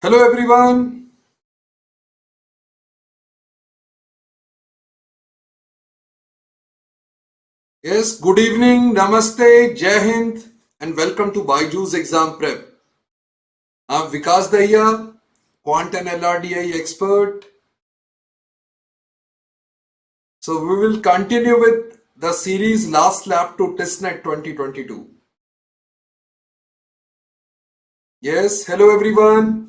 Hello everyone. Yes, good evening, Namaste, Jai Hind, and welcome to BYJU'S Exam Prep. I'm Vikas Dahiya, Quant and LRDI expert. So we will continue with the series Last Lap to TISSNET 2022. Yes, hello everyone.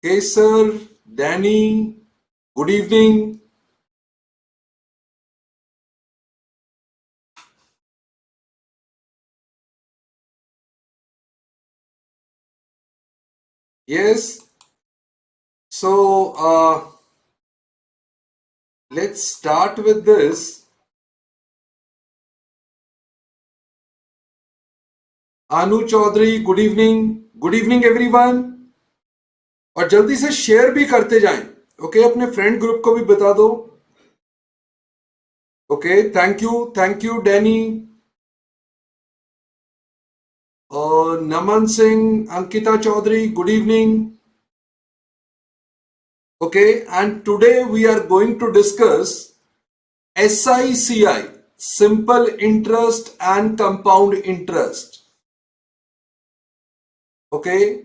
Hey sir, Danny, good evening. Yes, so let's start with this. Anu Chaudhary, good evening. Good evening everyone. और जल्दी से share भी करते जाएं. Okay, अपने friend group को भी बता दो. ओके, थैंक यू डैनी और Naman Singh, Ankita Chaudhary, good evening. Okay, and today we are going to discuss SICI, simple interest and compound interest. Okay,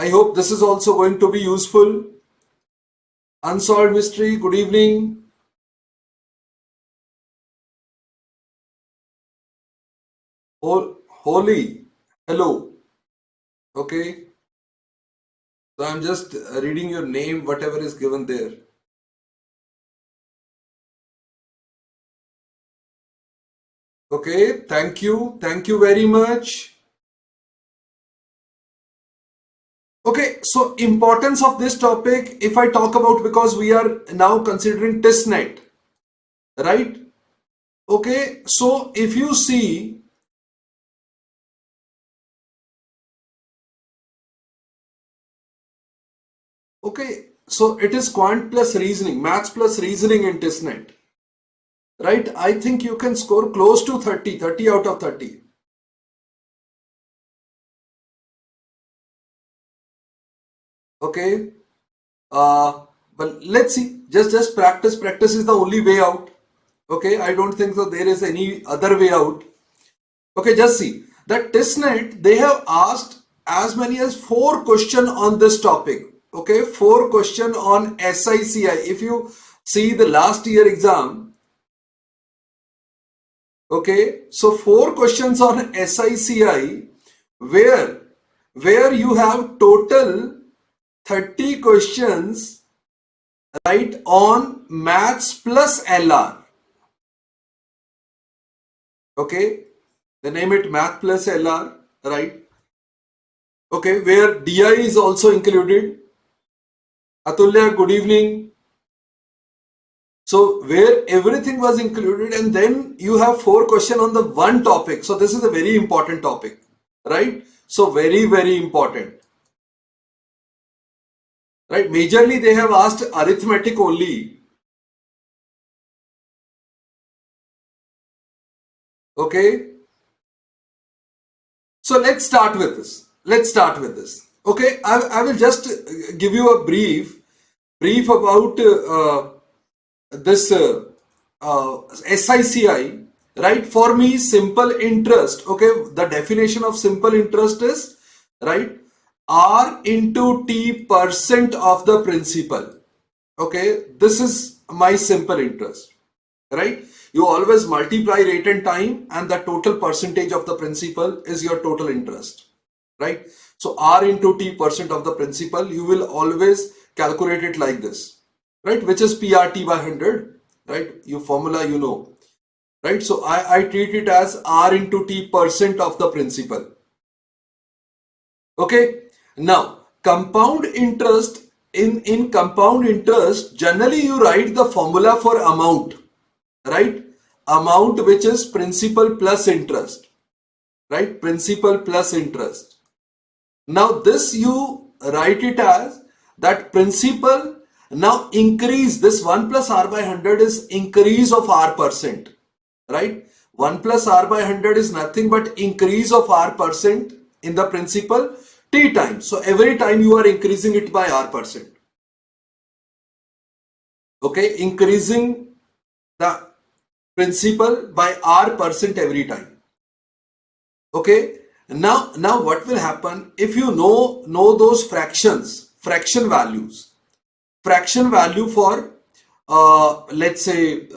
I hope this is also going to be useful. Unsolved mystery, good evening. Holy, hello. Okay, so I'm just reading your name, whatever is given there. Okay, thank you very much. Okay, so importance of this topic, if I talk about, because we are now considering TISSNET, right? Okay, so if you see, okay, so it is quant plus reasoning, maths plus reasoning in TISSNET, right? I think you can score close to 30 out of 30. Okay, but let's see, just practice is the only way out. Okay, I don't think so there is any other way out. Okay, just see that TISSNET, they have asked as many as 4 questions on this topic. Okay, 4 questions on SICI. If you see the last year exam, okay, so 4 questions on SICI where you have total 30 questions, right, on maths plus LR. Okay, they name it math plus LR, right? Okay, where DI is also included. Atulya, good evening. So where everything was included, and then you have 4 questions on the one topic. So this is a very important topic, right? So very important, right? Majorly they have asked arithmetic only. Okay. So let's start with this. Okay, I will just give you a brief about this SICI, right? For me, simple interest, okay, the definition of simple interest is, right, R into T percent of the principal. Okay, this is my simple interest, right? You always multiply rate and time, and the total percentage of the principal is your total interest, right? So R into T percent of the principal, you will always calculate it like this, right? Which is PRT by 100, right? Your formula you know, right? So I treat it as R into T percent of the principal. Okay. Now compound interest, in compound interest, generally you write the formula for amount, right? Amount, which is principal plus interest, right? Principal plus interest. Now this you write it as that principal Now increase this 1 plus r by 100 is increase of r percent, right? 1 plus r by 100 is nothing but increase of r percent in the principal t times. So every time you are increasing it by r percent. Okay, increasing the principal by r percent every time. Okay, now what will happen if you know those fraction values? Fraction value for let's say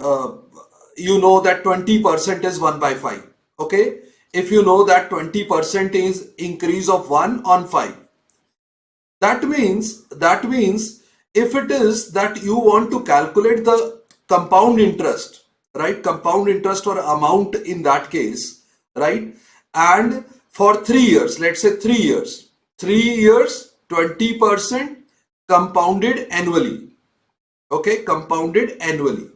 you know that 20% is 1 by 5. Okay, if you know that 20% is increase of 1 on 5, that means if it is that you want to calculate the compound interest, right, compound interest or amount in that case, right, and for 3 years, let's say 3 years, 20% compounded annually. Okay, compounded annually.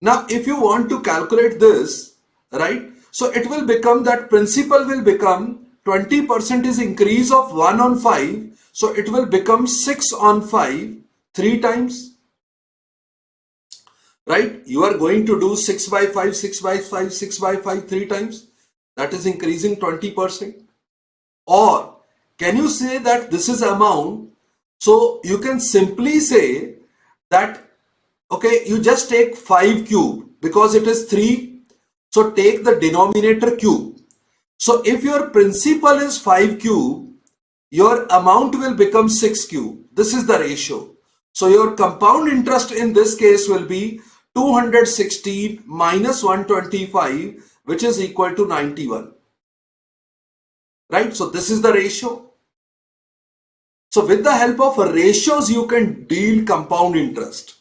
Now if you want to calculate this, right, so it will become that principal will become 20% is increase of 1 on 5, so it will become 6 on 5 3 times, right? You are going to do 6 by 5, 6 by 5, 6 by 5 3 times, that is increasing 20%. Or can you say that this is amount? So you can simply say that, okay, you just take 5 cube because it is 3, so take the denominator cube. So if your principal is 5 cube, your amount will become 6 cube. This is the ratio. So your compound interest in this case will be 216 minus 125, which is equal to 91. Right? So this is the ratio. So with the help of ratios, you can deal compound interest.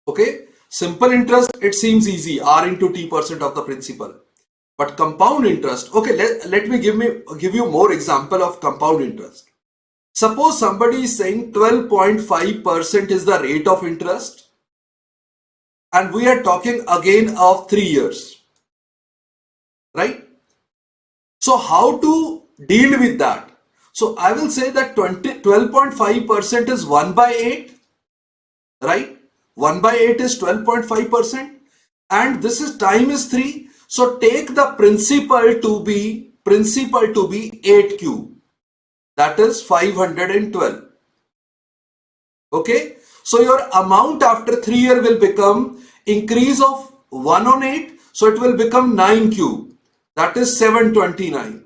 Okay, simple interest, it seems easy, r into t percent of the principal. But compound interest, okay, let me give you more example of compound interest. Suppose somebody is saying 12.5% is the rate of interest, and we are talking again of 3 years, right? So how to deal with that? So I will say that 12.5% is 1 by 8, right? 1 by 8 is 12.5%, and this is time is 3. So take the principal to be 8 cube, that is 512. Okay, so your amount after 3 years will become increase of 1 on 8, so it will become 9 cube, that is 729.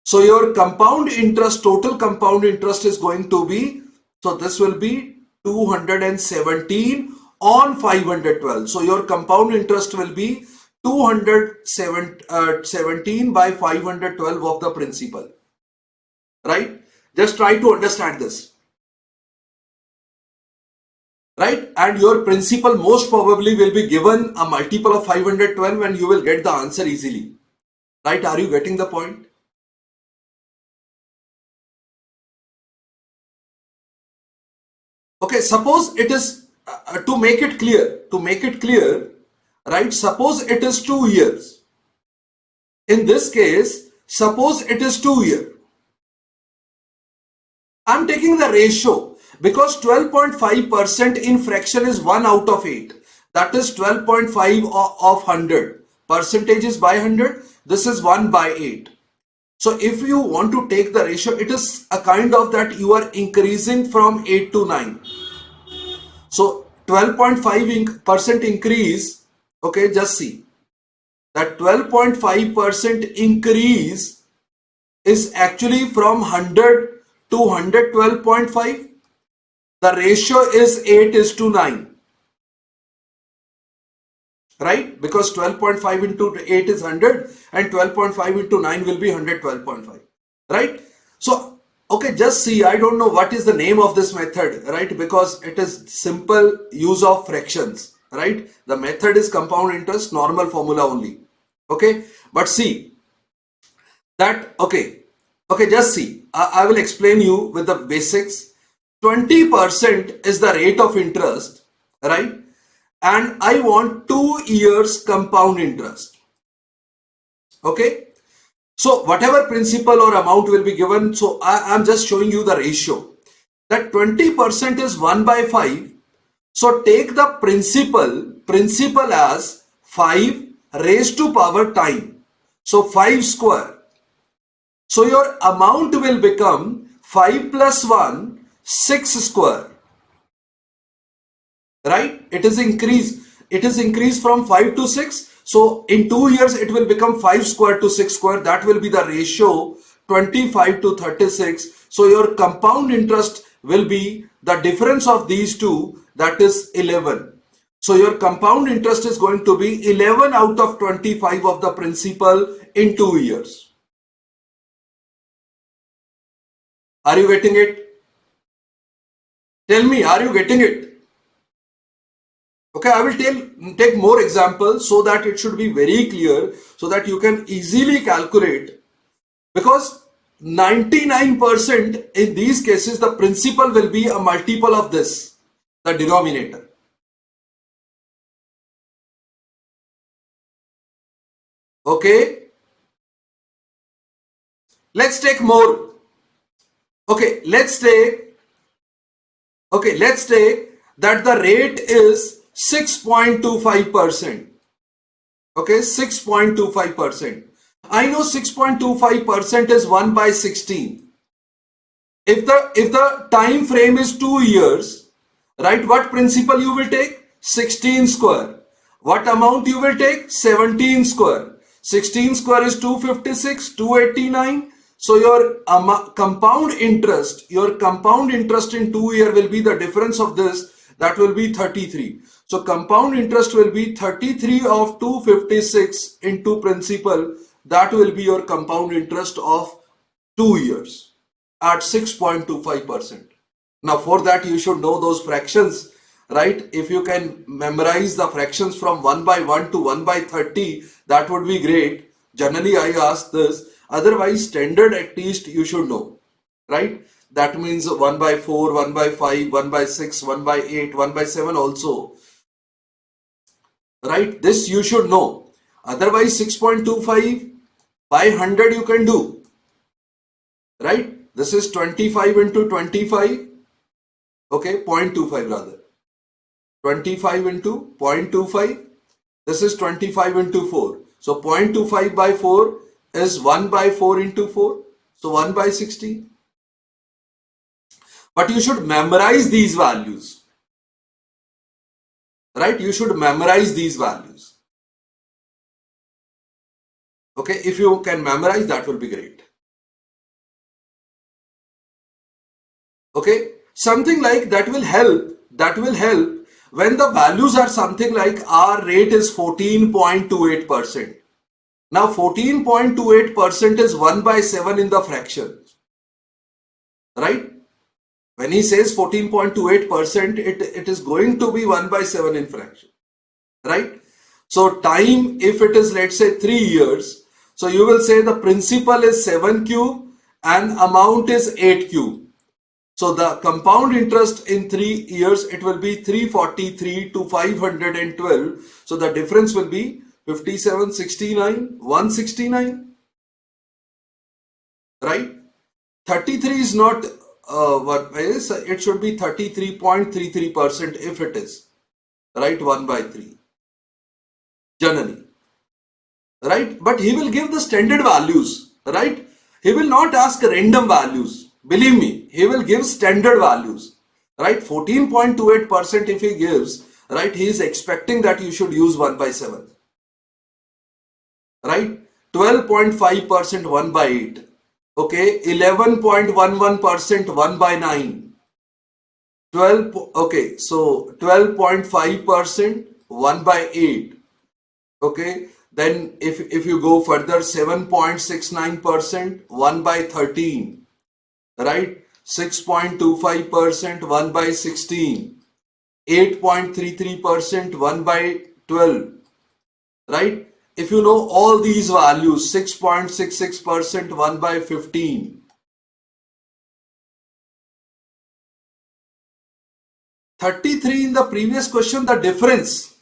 So your compound interest, total compound interest is going to be, so this will be 217 on 512. So your compound interest will be 217 by 512 of the principal, right? Just try to understand this, right? And your principal most probably will be given a multiple of 512 and you will get the answer easily, right? Are you getting the point? Okay, suppose it is, to make it clear, right? Suppose it is 2 years. In this case, suppose it is 2 years. I'm taking the ratio because 12.5% in fraction is 1 out of 8. That is 12.5 of 100. Percentage is by 100. This is 1 by 8. So if you want to take the ratio, it is a kind of that you are increasing from 8 to 9. So 12.5% increase, okay, just see that 12.5% increase is actually from 100 to 112.5. The ratio is 8 is to 9, right? Because 12.5 into 8 is 100 and 12.5 into 9 will be 112.5, right? So, okay, just see, I don't know what is the name of this method, right? Because it is simple use of fractions, right? The method is compound interest, normal formula only, okay? But see that, okay, just see, I will explain you with the basics. 20% is the rate of interest, right? And I want 2 years compound interest. Okay, So whatever principal or amount will be given, so I'm just showing you the ratio. That 20% is 1 by 5. So take the principal as 5 raised to power time. So 5 square. So your amount will become 5 plus 1, 6 square. Right? It is increased from 5 to 6. So in 2 years it will become 5 square to 6 square. That will be the ratio 25 to 36. So your compound interest will be the difference of these two, that is 11. So your compound interest is going to be 11 out of 25 of the principal in 2 years. Are you getting it? Tell me, are you getting it? Okay, I will take more examples so that it should be very clear, so that you can easily calculate, because 99% in these cases the principal will be a multiple of this, the denominator. Okay, let's take more. Okay, let's take that the rate is 6.25%. Okay, 6.25%. I know 6.25% is 1 by 16. If the time frame is 2 years, right, what principal you will take? 16 square. What amount you will take? 17 square. 16 square is 256, 289. So your compound interest in 2 year will be the difference of this, that will be 33. So compound interest will be 33 of 256 into principal. That will be your compound interest of 2 years at 6.25%. Now for that you should know those fractions, right? If you can memorize the fractions from 1 by 1 to 1 by 30, that would be great. Generally I ask this, otherwise standard at least you should know, right? That means 1 by 4, 1 by 5, 1 by 6, 1 by 8, 1 by 7 also, right? This you should know. Otherwise 6.25 by 100 you can do, right? This is 25 into 25, okay, 0.25 rather. 25 into 0.25, this is 25 into 4. So 0.25 by 4 is 1 by 4 into 4, so 1 by 16. But you should memorize these values, right? You should memorize these values. Okay, if you can memorize, that will be great. Okay, something like that will help when the values are something like our rate is 14.28%. Now 14.28% is 1 by 7 in the fraction, right? When he says 14.28%, it is going to be 1 by 7 in fraction, right? So time, if it is let's say 3 years, so you will say the principal is 7 cube and amount is 8 cube. So the compound interest in 3 years, it will be 343 to 512. So the difference will be 57, 69, 169, right? 33 is not what is, it should be 33.33% if it is, right, 1 by 3 generally, right? But he will give the standard values, right? He will not ask random values. Believe me, he will give standard values, right? 14.28% if he gives, right, he is expecting that you should use 1 by 7, right? 12.5% 1 by 8, okay, 11.11% 1 by 9, 12, okay, so 12.5% 1 by 8, okay, then if you go further, 7.69% 1 by 13, right, 6.25% 1 by 16, 8.33% 1 by 12, right? If you know all these values, 6.66% 1 by 15, 33 in the previous question, the difference.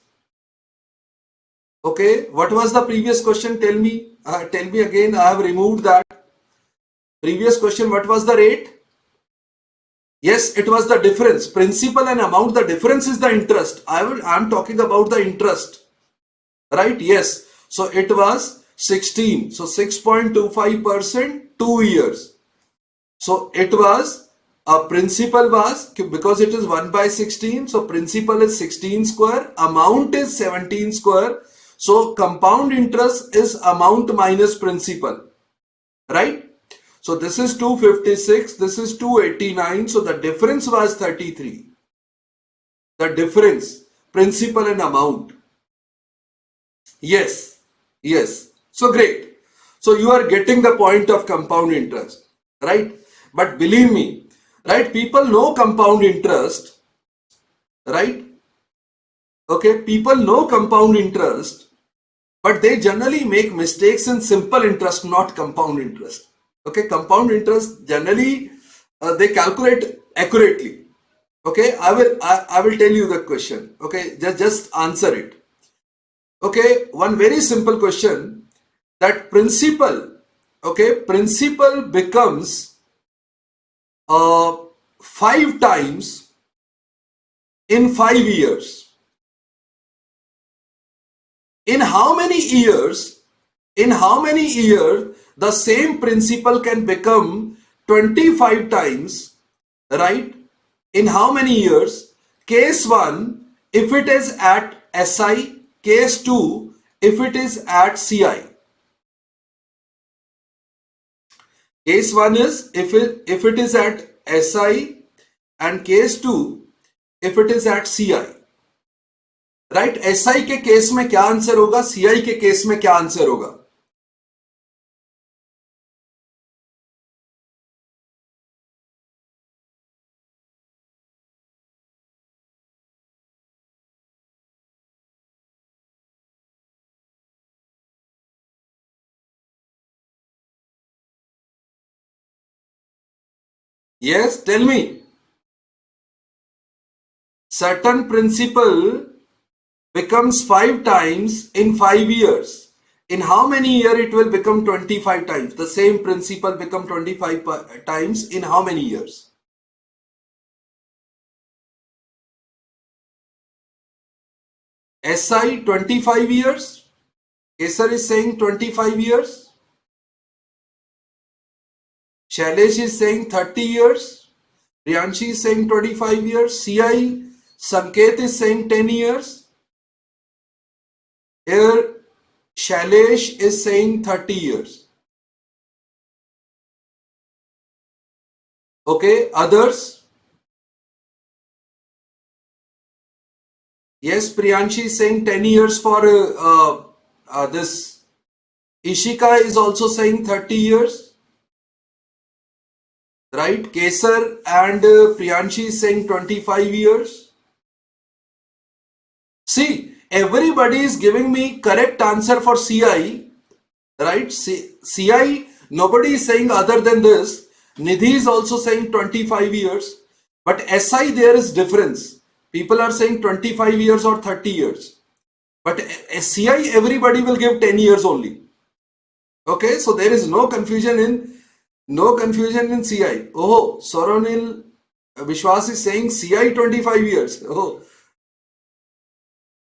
Okay, what was the previous question? Tell me. Tell me again, I have removed that. Previous question, what was the rate? Yes, it was the difference. Principal and amount, the difference is the interest. I'm talking about the interest. Right? Yes. So it was 16. So 6.25%, 2 years. So it was, principal was, because it is 1 by 16. So principal is 16 square. Amount is 17 square. So compound interest is amount minus principal. Right? So this is 256, this is 289, so the difference was 33. The difference, principal and amount. Yes, yes. So great. So you are getting the point of compound interest, right? But believe me, right, people know compound interest, right? Okay, people know compound interest, but they generally make mistakes in simple interest, not compound interest. Okay, compound interest generally they calculate accurately. Okay, I will tell you the question. Okay, just answer it. Okay, one very simple question, that principal, okay, principal becomes 5 times in 5 years. In how many years? In how many years the same principal can become 25 times, right? In how many years? Case 1, if it is at SI. Case 2, if it is at CI. Case 1 is if it is at SI, and case 2 if it is at CI. Right SI के case में क्या answer होगा, CI के case में क्या answer होगा? Yes, tell me. Certain principal becomes 5 times in 5 years. In how many years it will become 25 times? The same principal become 25 times in how many years? SI 25 years. Kesar is saying 25 years. Shailesh is saying 30 years. Riyanshi is saying 25 years. CI Sanket is saying 10 years. Here Shailesh is saying 30 years. Okay, others? Yes, Priyanshi is saying 10 years for this. Ishika is also saying 30 years. Right? Kesar and Priyanshi is saying 25 years. See, everybody is giving me correct answer for CI. Right? CI, nobody is saying other than this. Nidhi is also saying 25 years. But SI, there is difference. People are saying 25 years or 30 years. But CI, everybody will give 10 years only. Okay, so there is no confusion in CI. Oh, Soronil Vishwas is saying CI 25 years. Oh,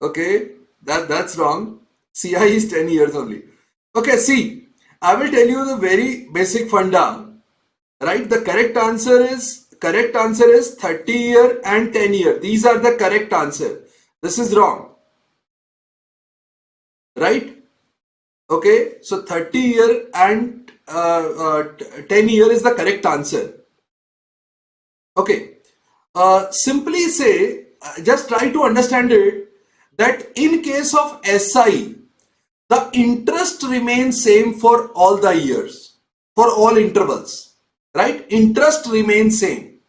okay, that's wrong. CI is 10 years only. Okay, see, I will tell you the very basic funda. Right, the correct answer is 30 year and 10 year. These are the correct answer. This is wrong. Right? Okay, so 30 year and 10 year is the correct answer. Okay, simply say, just try to understand it, that in case of SI, the interest remains same for all the years, for all intervals, right? Interest remains same.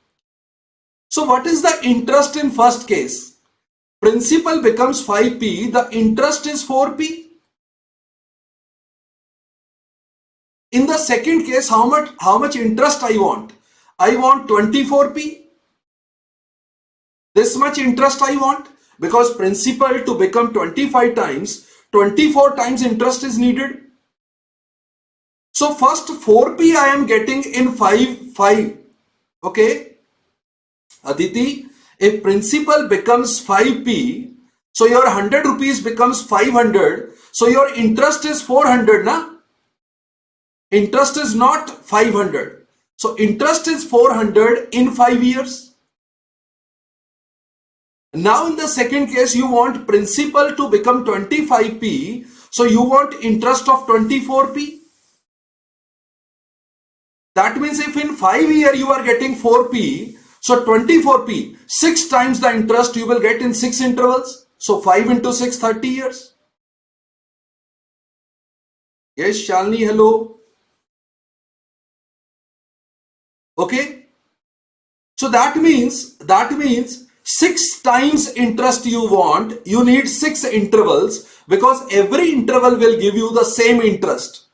So what is the interest in first case? Principal becomes 5p, the interest is 4p. In the second case, how much interest I want? I want 24p. This much interest I want, because principal to become 25 times, 24 times interest is needed. So first 4p I am getting in 5. Okay, Aditi, if principal becomes 5p, so your 100 rupees becomes 500. So your interest is 400, na? Interest is not 500. So interest is 400 in 5 years. Now in the second case, you want principal to become 25p. So you want interest of 24p. That means if in 5 years you are getting 4p, so 24p, 6 times the interest you will get in 6 intervals. So 5 into 6, 30 years. Yes, Shalini, hello. Okay. So that means 6 times interest you want, you need 6 intervals, because every interval will give you the same interest.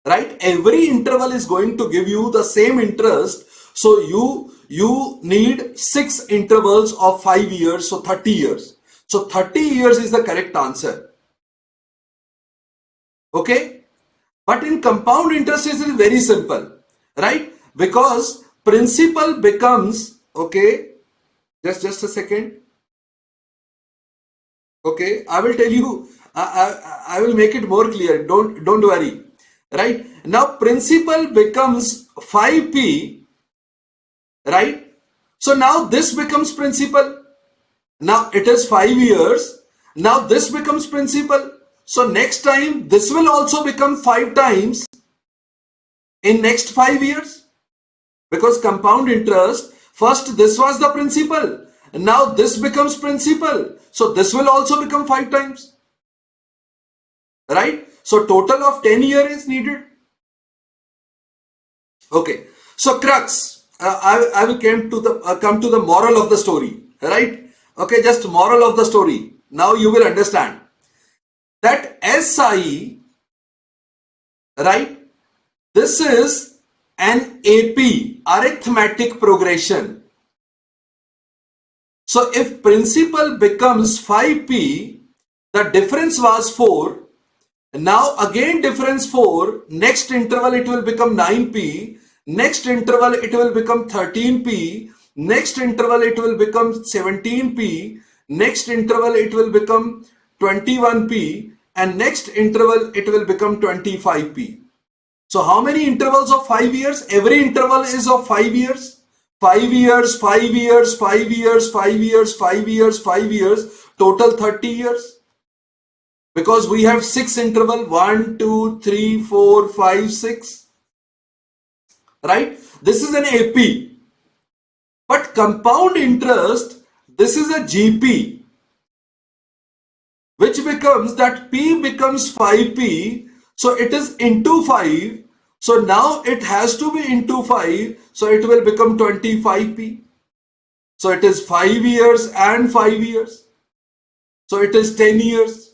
Right? Every interval is going to give you the same interest. So you need 6 intervals of 5 years, so 30 years. So 30 years is the correct answer. Okay? But in compound interest it is very simple, right? Because principal becomes, okay, just a second. Okay, I will tell you, I will make it more clear. Don't worry. Right? Now principal becomes 5p, right? So now this becomes principal. Now it is 5 years. Now this becomes principal. So next time this will also become 5 times in next 5 years. Because compound interest, first this was the principal. Now this becomes principal. So this will also become 5 times. Right? So total of 10 years is needed. Okay. So crux, I will come to the moral of the story. Right? Okay, just moral of the story. Now you will understand that SI, right? This is an AP, arithmetic progression. So if principal becomes 5p, the difference was 4. Now again difference 4, next interval it will become 9p, next interval it will become 13p, next interval it will become 17p, next interval it will become 21p, and next interval it will become 25p. So how many intervals of 5 years? Every interval is of 5 years. 5 years, 5 years, 5 years, 5 years, 5 years, 5 years, total 30 years. Because we have 6 interval, 1, 2, 3, 4, 5, 6. Right? This is an AP. But compound interest, this is a GP. Which becomes that P becomes 5P. So it is into 5. So now it has to be into 5. So it will become 25P. So it is 5 years and 5 years. So it is 10 years.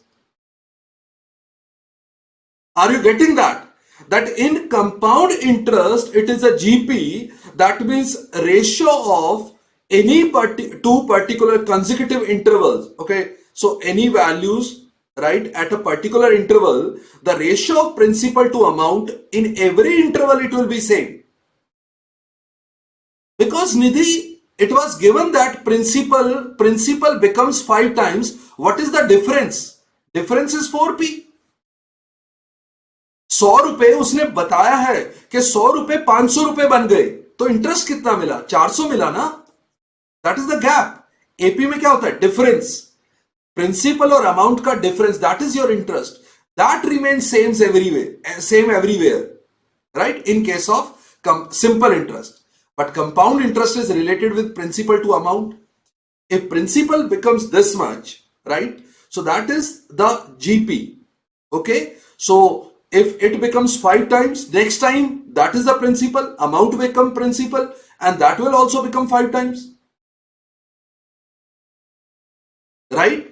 Are you getting that? That in compound interest, it is a GP. That means ratio of any two particular consecutive intervals. Okay. So any values, right, at a particular interval, the ratio of principal to amount in every interval, it will be same. Because Nidhi, it was given that principal becomes 5 times. What is the difference? Difference is 4p. 100 रुपए उसने बताया है कि 100 रुपए 500 रुपए बन गए, तो इंटरेस्ट कितना मिला? 400 मिला ना. That is the gap. AP में क्या होता है? डिफरेंस. प्रिंसिपल और अमाउंट का difference, that is your interest. That remain same everywhere, right, in case of simple interest. But compound interest is related with principal to amount. If principal becomes this much, right, so that is the GP. Okay, so if it becomes 5 times, next time that is the principal, amount will become principal, and that will also become 5 times. Right?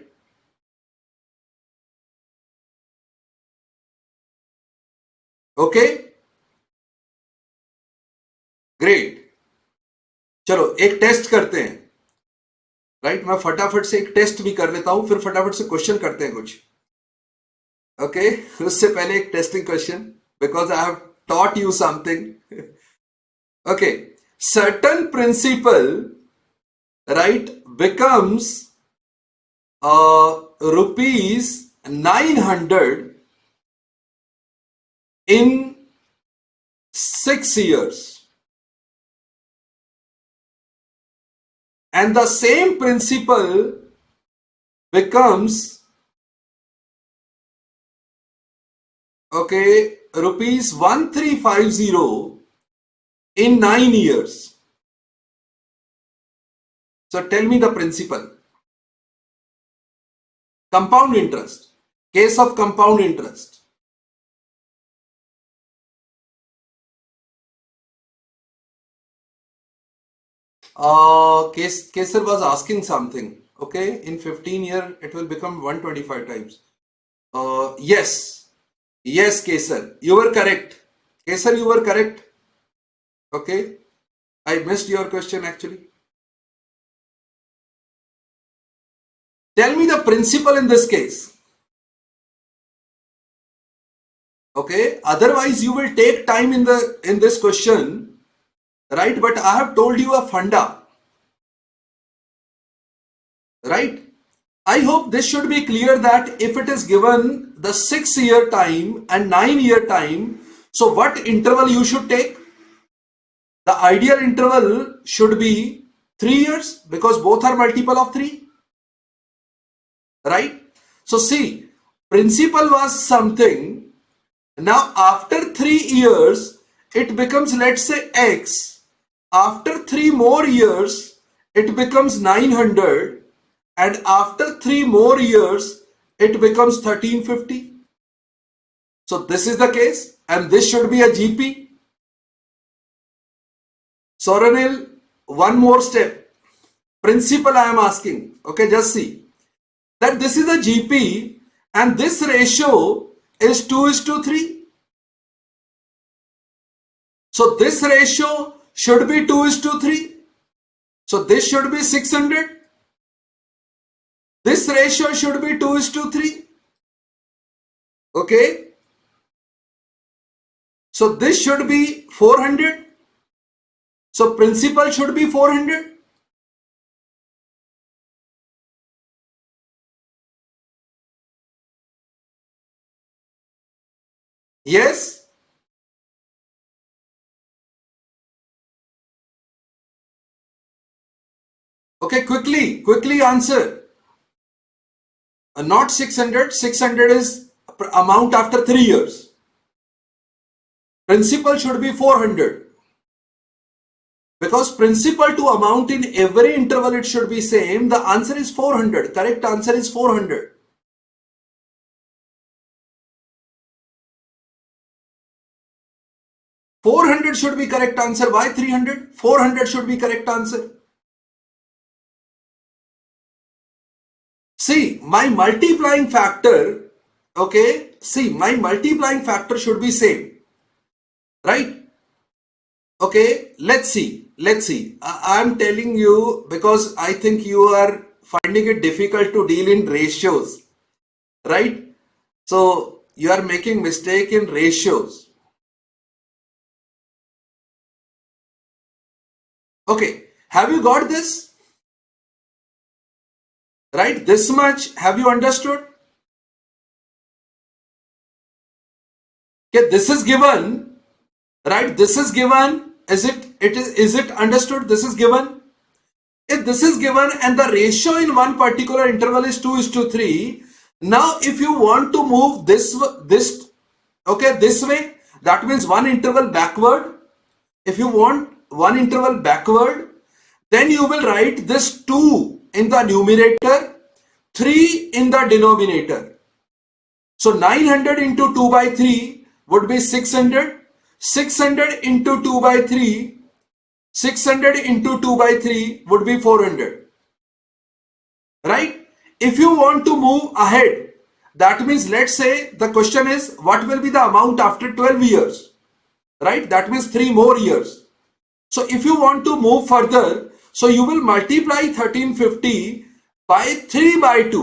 Okay? Great. चलो एक test करते हैं. Right, मैं फटाफट से एक test भी कर लेता हूं, फिर फटाफट से क्वेश्चन करते हैं कुछ. ओके, उससे पहले एक testing question. because I have taught you something. Okay, certain principal, right, becomes rupees 900 in 6 years, and the same principal becomes, okay, rupees 1350 in 9 years. So tell me the principal. Compound interest. Case of compound interest. Kesar was asking something. Okay, in 15 years it will become 125 times. Yes, yes, Kesar, you were correct. Kesar, you were correct. Okay, I missed your question actually. Tell me the principal in this case. Okay, otherwise you will take time in this question, right? But I have told you a funda, right? I hope this should be clear that if it is given the 6-year time and 9-year time, so what interval you should take? The ideal interval should be 3 years because both are multiple of 3, right? So see, principal was something. Now after 3 years, it becomes, let's say, X. After 3 more years, it becomes 900. And after 3 more years, it becomes 1350. So this is the case, and this should be a GP. Soranil, one more step. Principal I am asking. Okay, just see that this is a GP and this ratio is 2:3. So this ratio should be 2:3. So this should be 600. This ratio should be 2:3. Okay. So this should be 400. So principal should be 400. Yes. Okay, quickly answer. Not 600. 600 is amount after 3 years. Principal should be 400. Because principal to amount in every interval it should be same. The answer is 400. Correct answer is 400. $400 should be correct answer. Why 300? 400 should be correct answer. See, my multiplying factor, okay, see, my multiplying factor should be same, right? Okay, let's see. I'm telling you because I think you are finding it difficult to deal in ratios, right? So you are making mistake in ratios. Okay, have you got this? Right, this much have you understood? Okay, this is given, right? This is given. Is it understood? This is given. If this is given and the ratio in one particular interval is 2:3, now if you want to move this way, that means one interval backward. If you want one interval backward, then you will write this 2 in the numerator, 3 in the denominator. So 900 into 2/3 would be 600. 600 into 2/3, 600 into 2/3 would be 400. Right? If you want to move ahead, that means let's say the question is what will be the amount after 12 years? Right? That means 3 more years. So if you want to move further, so you will multiply 1350 by 3/2.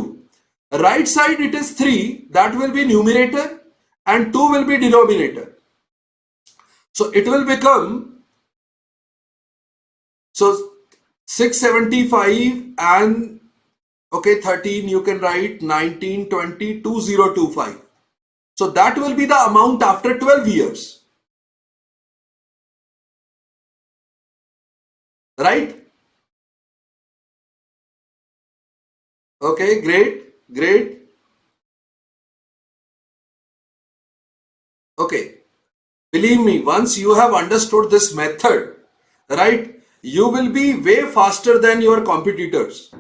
Right side it is 3, that will be numerator and 2 will be denominator. So it will become, so 675 and okay 13, you can write 19, 20, 2025. So that will be the amount after 12 years. Right? Okay, great, great. Okay, believe me, once you have understood this method, right, you will be way faster than your competitors.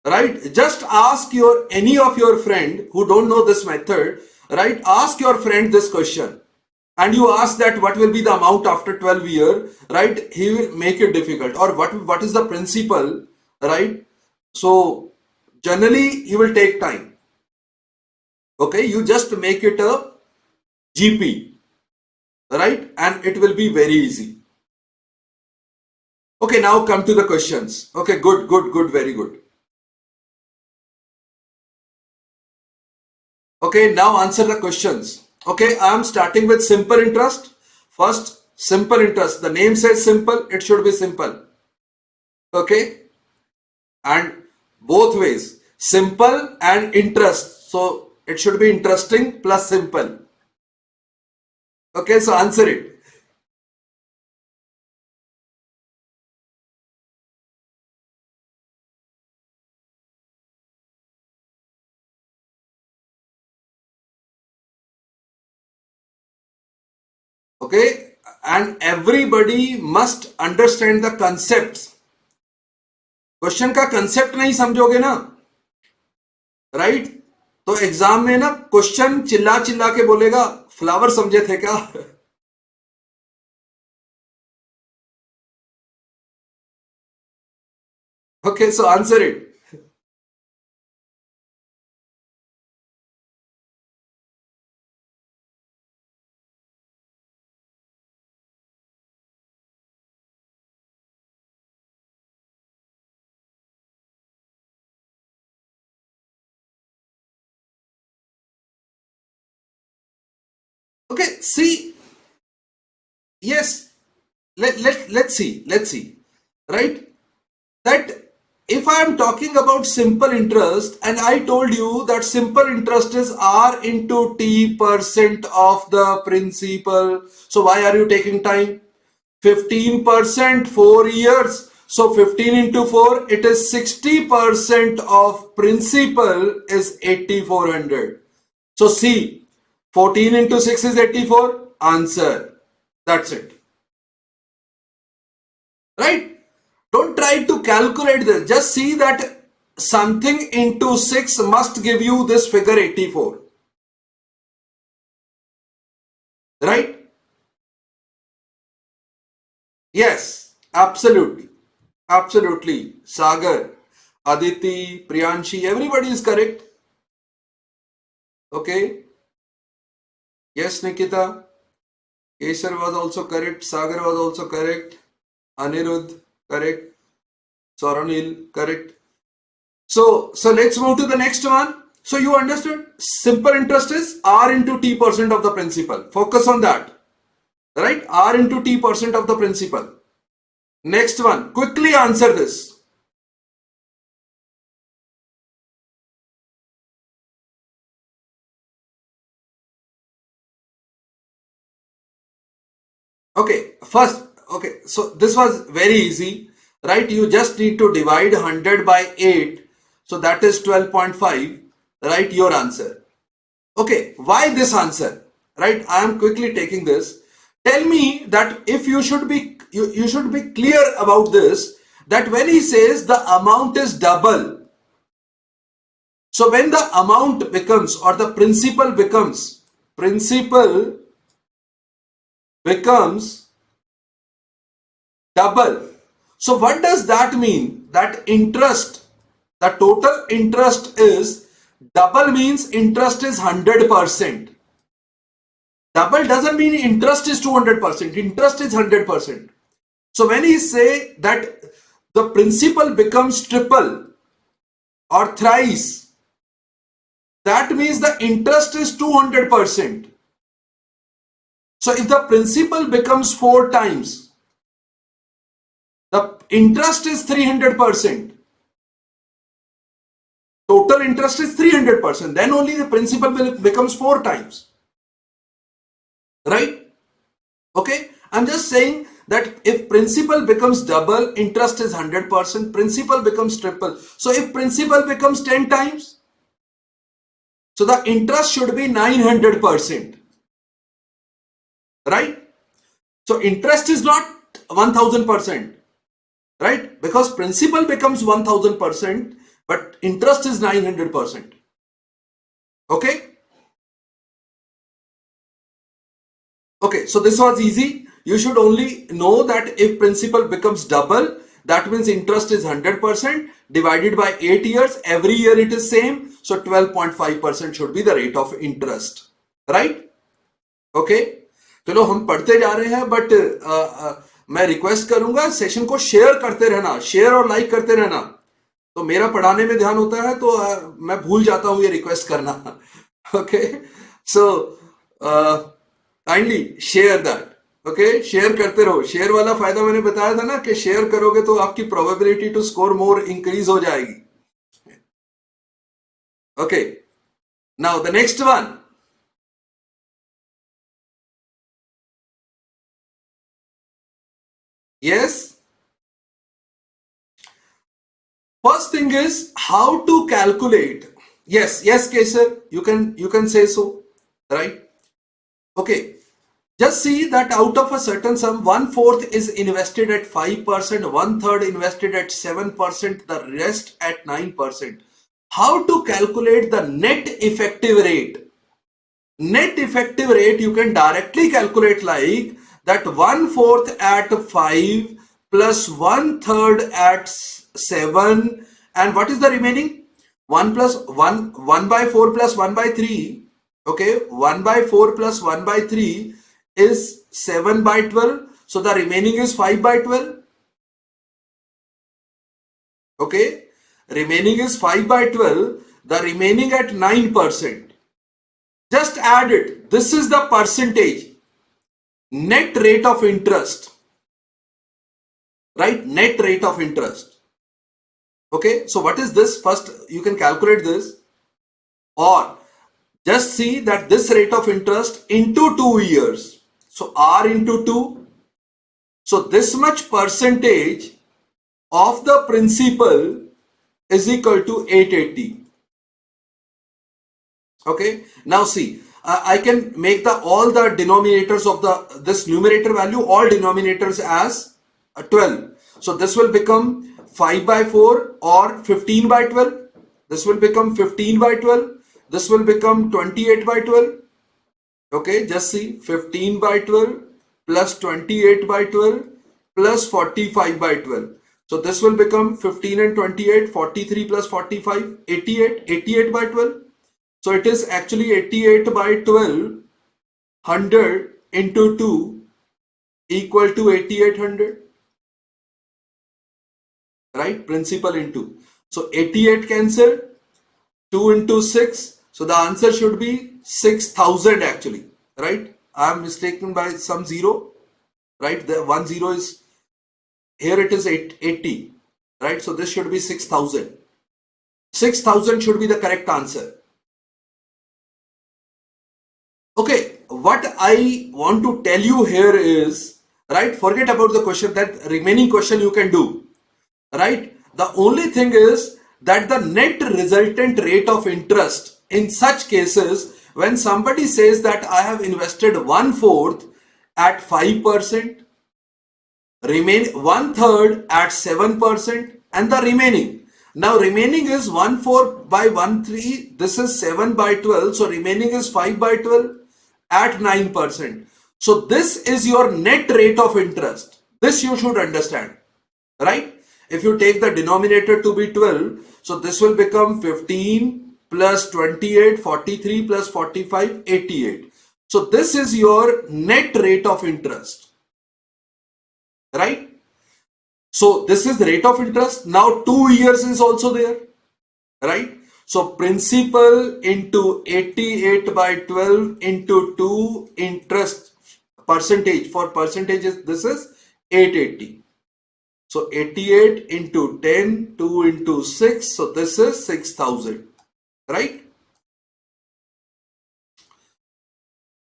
Right? Just ask any of your friend who don't know this method, right? Ask your friend this question. And you ask that what will be the amount after 12 years, right? He will make it difficult. Or what is the principle, right? So generally he will take time. Okay, you just make it a GP, right? And it will be very easy. Okay, now come to the questions. Okay, good, good, good, very good. Okay, now answer the questions. Okay, I am starting with simple interest. First, simple interest. The name says simple, it should be simple. Okay, and both ways, simple and interest. So it should be interesting plus simple. Okay, so answer it. Okay, and everybody must understand the concepts. Question का concept नहीं समझोगे ना, right? तो exam में ना question चिल्ला चिल्ला के बोलेगा फ्लावर समझे थे क्या? Okay, so answer it. Okay, see, yes, let's see, right? That if I am talking about simple interest and I told you that simple interest is R into T percent of the principal, so why are you taking time? 15%, 4 years. So 15 into 4, it is 60% of principal is 8400. So see, 14 into 6 is 84. Answer. That's it. Right? Don't try to calculate this. Just see that something into 6 must give you this figure 84. Right? Yes, absolutely. Absolutely. Sagar, Aditi, Priyanshi, everybody is correct. Okay. Yes, Nikita. Kesar was also correct. Sagar was also correct. Anirudh, correct. Soranil, correct. So let's move to the next one. So you understood? Simple interest is R into T percent of the principal. Focus on that. Right? R into T percent of the principal. Next one. Quickly answer this. Okay, first, okay, so this was very easy, right? You just need to divide 100 by 8, so that is 12.5, right? Your answer. Okay, why this answer, right? I am quickly taking this. Tell me that if you should be clear about this, that when he says the amount is double, so when the amount becomes or the principal becomes double. So what does that mean? That interest, the total interest is double, means interest is 100%. Double doesn't mean interest is 200%. Interest is 100%. So when he say that the principal becomes triple or thrice, that means the interest is 200%. So if the principal becomes 4 times, the interest is 300%. Total interest is 300%. Then only the principal becomes 4 times. Right? Okay? I'm just saying that if principal becomes double, interest is 100%, principal becomes triple. So if principal becomes 10 times, so the interest should be 900%. Right? So interest is not 1000%. Right? Because principal becomes 1000%, but interest is 900%. Okay? Okay, so this was easy. You should only know that if principal becomes double, that means interest is 100% divided by 8 years. Every year it is same. So 12.5% should be the rate of interest. Right? Okay? चलो हम पढ़ते जा रहे हैं, but मैं request करूंगा session को share करते रहना, शेयर और लाइक करते रहना. तो मेरा पढ़ाने में ध्यान होता है, तो मैं भूल जाता हूं ये रिक्वेस्ट करना. Okay, so kindly share that. Okay, share करते रहो. शेयर वाला फायदा मैंने बताया था ना कि शेयर करोगे तो आपकी probability to score more increase हो जाएगी. Okay, now the next one. Yes. First thing is how to calculate. Yes, yes, Kesar, you can say so, right? Okay. Just see that out of a certain sum, 1/4 is invested at 5%, 1/3 invested at 7%, the rest at 9%. How to calculate the net effective rate? Net effective rate you can directly calculate like that 1/4 at 5 plus 1/3 at 7, and what is the remaining? 1 plus 1, 1 by 4 plus 1 by 3. Okay, 1 by 4 plus 1 by 3 is 7 by 12. So the remaining is 5 by 12. Okay, remaining is 5 by 12. The remaining at 9%. Just add it. This is the percentage. Net rate of interest. Right? Net rate of interest. Okay. So what is this? First, you can calculate this. Or just see that this rate of interest into 2 years. So R into 2. So this much percentage of the principal is equal to 880. Okay, now see, I can make all the denominators of this numerator value, all denominators as 12. So this will become 5 by 4 or 15 by 12. This will become 15 by 12. This will become 28 by 12. Okay, just see, 15 by 12 plus 28 by 12 plus 45 by 12. So this will become 15 and 28, 43 plus 45, 88, 88 by 12. So it is actually 88 by 12, 100 into 2 equal to 8800. Right? Principal into. So 88 cancelled, 2 into 6. So the answer should be 6000 actually. Right? I am mistaken by some zero. Right? The 1 0 is, here it is 80. Right? So this should be 6000. 6000 should be the correct answer. Okay, what I want to tell you here is, right, forget about the question, that remaining question you can do, right? The only thing is that the net resultant rate of interest in such cases, when somebody says that I have invested 1/4 at 5%, remain 1/3 at 7%, and the remaining. Now remaining is 1/4 by 1/3, this is 7 by 12, so remaining is 5 by 12. At 9%. So this is your net rate of interest. This you should understand, right? If you take the denominator to be 12, so this will become 15 plus 28, 43 plus 45, 88. So this is your net rate of interest, right? So this is the rate of interest. Now 2 years is also there, right? So principal into 88 by 12 into 2, interest percentage, for percentages, this is 880. So 88 into 10, 2 into 6. So this is 6,000, right?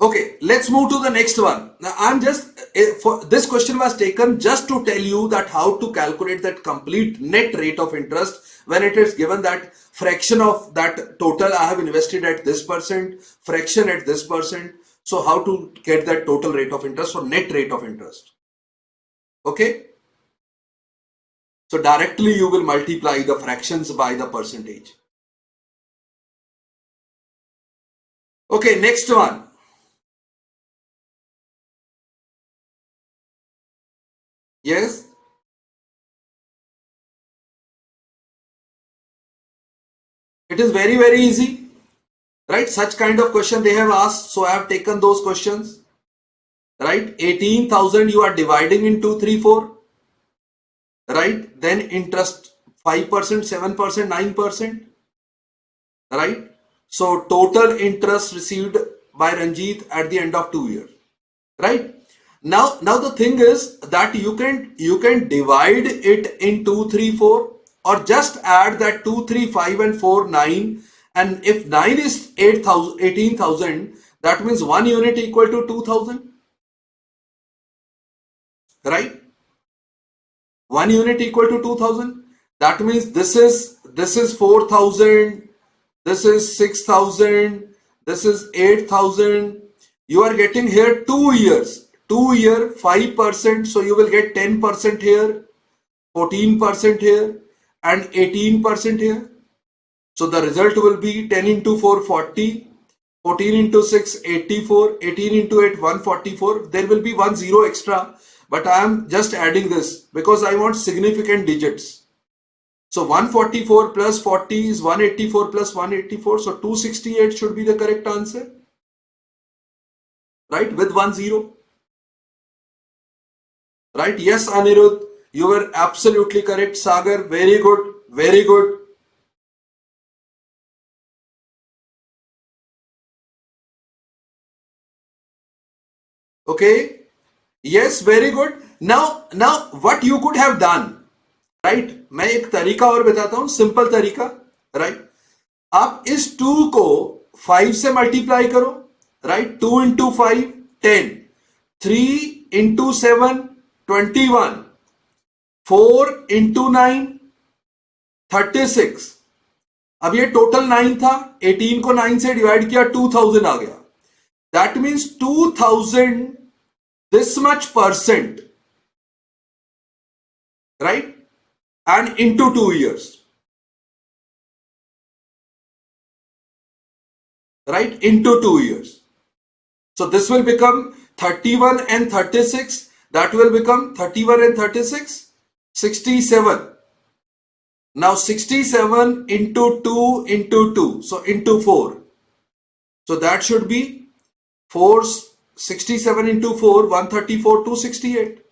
Okay, let's move to the next one. Now I'm just, for this question was taken just to tell you that how to calculate that complete net rate of interest when it is given that fraction of that total I have invested at this percent, fraction at this percent. So how to get that total rate of interest or net rate of interest. Okay. So directly you will multiply the fractions by the percentage. Okay, next one. Yes. It is very, very easy, right? Such kind of question they have asked. So I have taken those questions, right? 18,000 you are dividing into 3, 4, right? Then interest 5%, 7%, 9%, right? So total interest received by Ranjit at the end of 2 years, right? Now the thing is that you can divide it in 2, 3, 4, or just add that 2, 3, 5 and 4, 9, and if 9 is 8,000, 18,000, that means 1 unit equal to 2,000, right? 1 unit equal to 2,000. That means this is 4,000, this is 6,000, this is 8,000. You are getting here 2 years. 2 year 5%, so you will get 10% here, 14% here, and 18% here. So the result will be 10 into 4 40, 14 into 6 84, 18 into 8 144. There will be 1 0 extra, but I am just adding this because I want significant digits. So 144 plus 40 is 184 plus 184. So 268 should be the correct answer, right? With 1 0. Right? Yes, Anirudh, you were absolutely correct. Sagar, very good, very good. Okay. Yes, very good. Now what you could have done, right? मैं एक तरीका और बताता हूं, simple तरीका, right? आप इस 2 को 5 से मल्टीप्लाई करो, राइट? 2 into 5 10, 3 into 7 21, 4 into 9 36. अब ये टोटल 9 था, 18 को 9 से डिवाइड किया, 2000 आ गया. That means 2000 this much percent, right? And into 2 years, right? Into 2 years. So this will become 31 and 36. That will become 31 and 36, 67. Now 67 into 2 into 2. So into 4. So that should be 4, 67 into 4, 134, 268.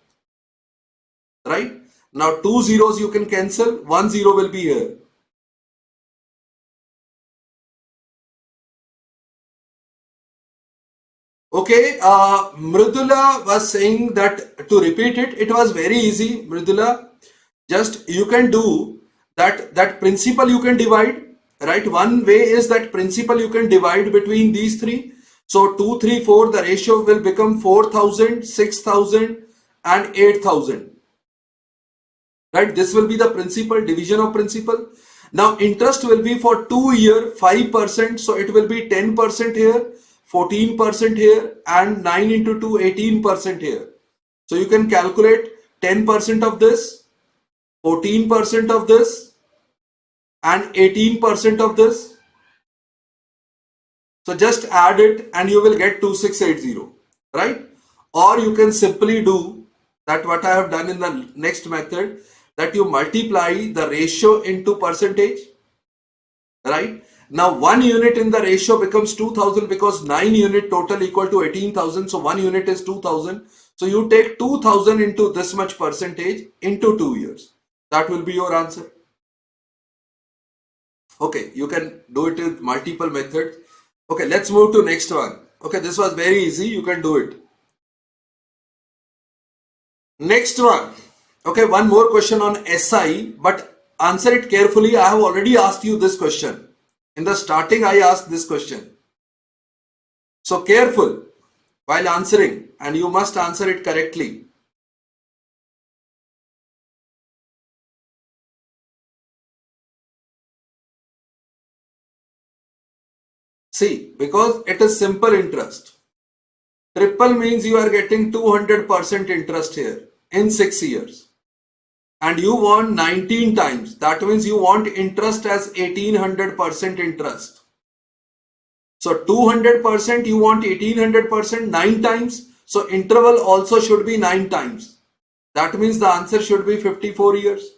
Right? Now 2 zeros you can cancel, 1 0 will be here. Okay, Mridula was saying that to repeat it, it was very easy, Mridula. Just you can do that principal you can divide, right? One way is that principal you can divide between these three. So 2, 3, 4, the ratio will become 4,000, 6,000 and 8,000. Right? This will be the principal, division of principal. Now interest will be for 2 year 5%. So it will be 10% here, 14% here, and 9 into 2, 18% here. So you can calculate 10% of this, 14% of this, and 18% of this. So just add it and you will get 2680, right? Or you can simply do that what I have done in the next method, that you multiply the ratio into percentage, right? Now 1 unit in the ratio becomes 2000 because 9 unit total equal to 18,000. So 1 unit is 2000. So you take 2000 into this much percentage into 2 years. That will be your answer. Okay, you can do it with multiple methods. Okay, let's move to next one. Okay, this was very easy. You can do it. Next one. Okay, one more question on SI, but answer it carefully. I have already asked you this question. In the starting, I asked this question. So careful while answering, and you must answer it correctly. See, because it is simple interest. Triple means you are getting 200% interest here in 6 years. And you want 19 times. That means you want interest as 1800% interest. So 200% you want 1800% 9 times. So interval also should be 9 times. That means the answer should be 54 years.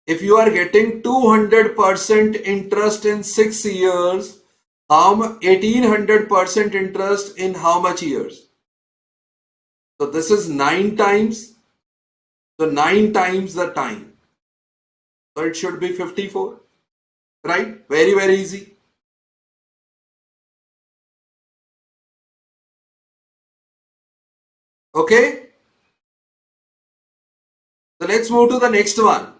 If you are getting 200% interest in 6 years, 1800% interest in how much years? So this is 9 times. So 9 times the time. So it should be 54. Right? Very, very easy. Okay. So let's move to the next one.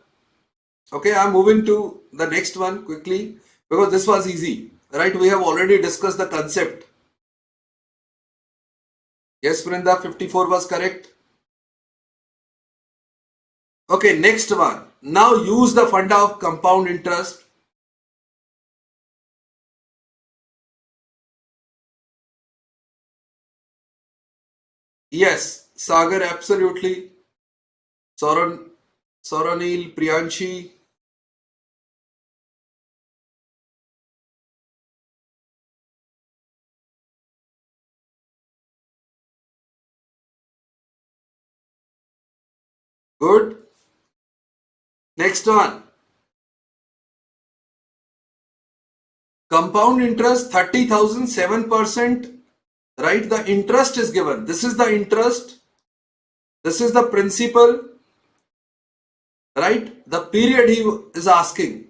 Okay, I'm moving to the next one quickly because this was easy. Right? We have already discussed the concept. Yes, Vrinda, 54 was correct. Okay, next one. Now use the funda of compound interest. Yes, Sagar, absolutely. Soranil, Priyanshi. Good. Next one. Compound interest 30,000, 7%. Right? The interest is given. This is the interest. This is the principal. Right? The period he is asking.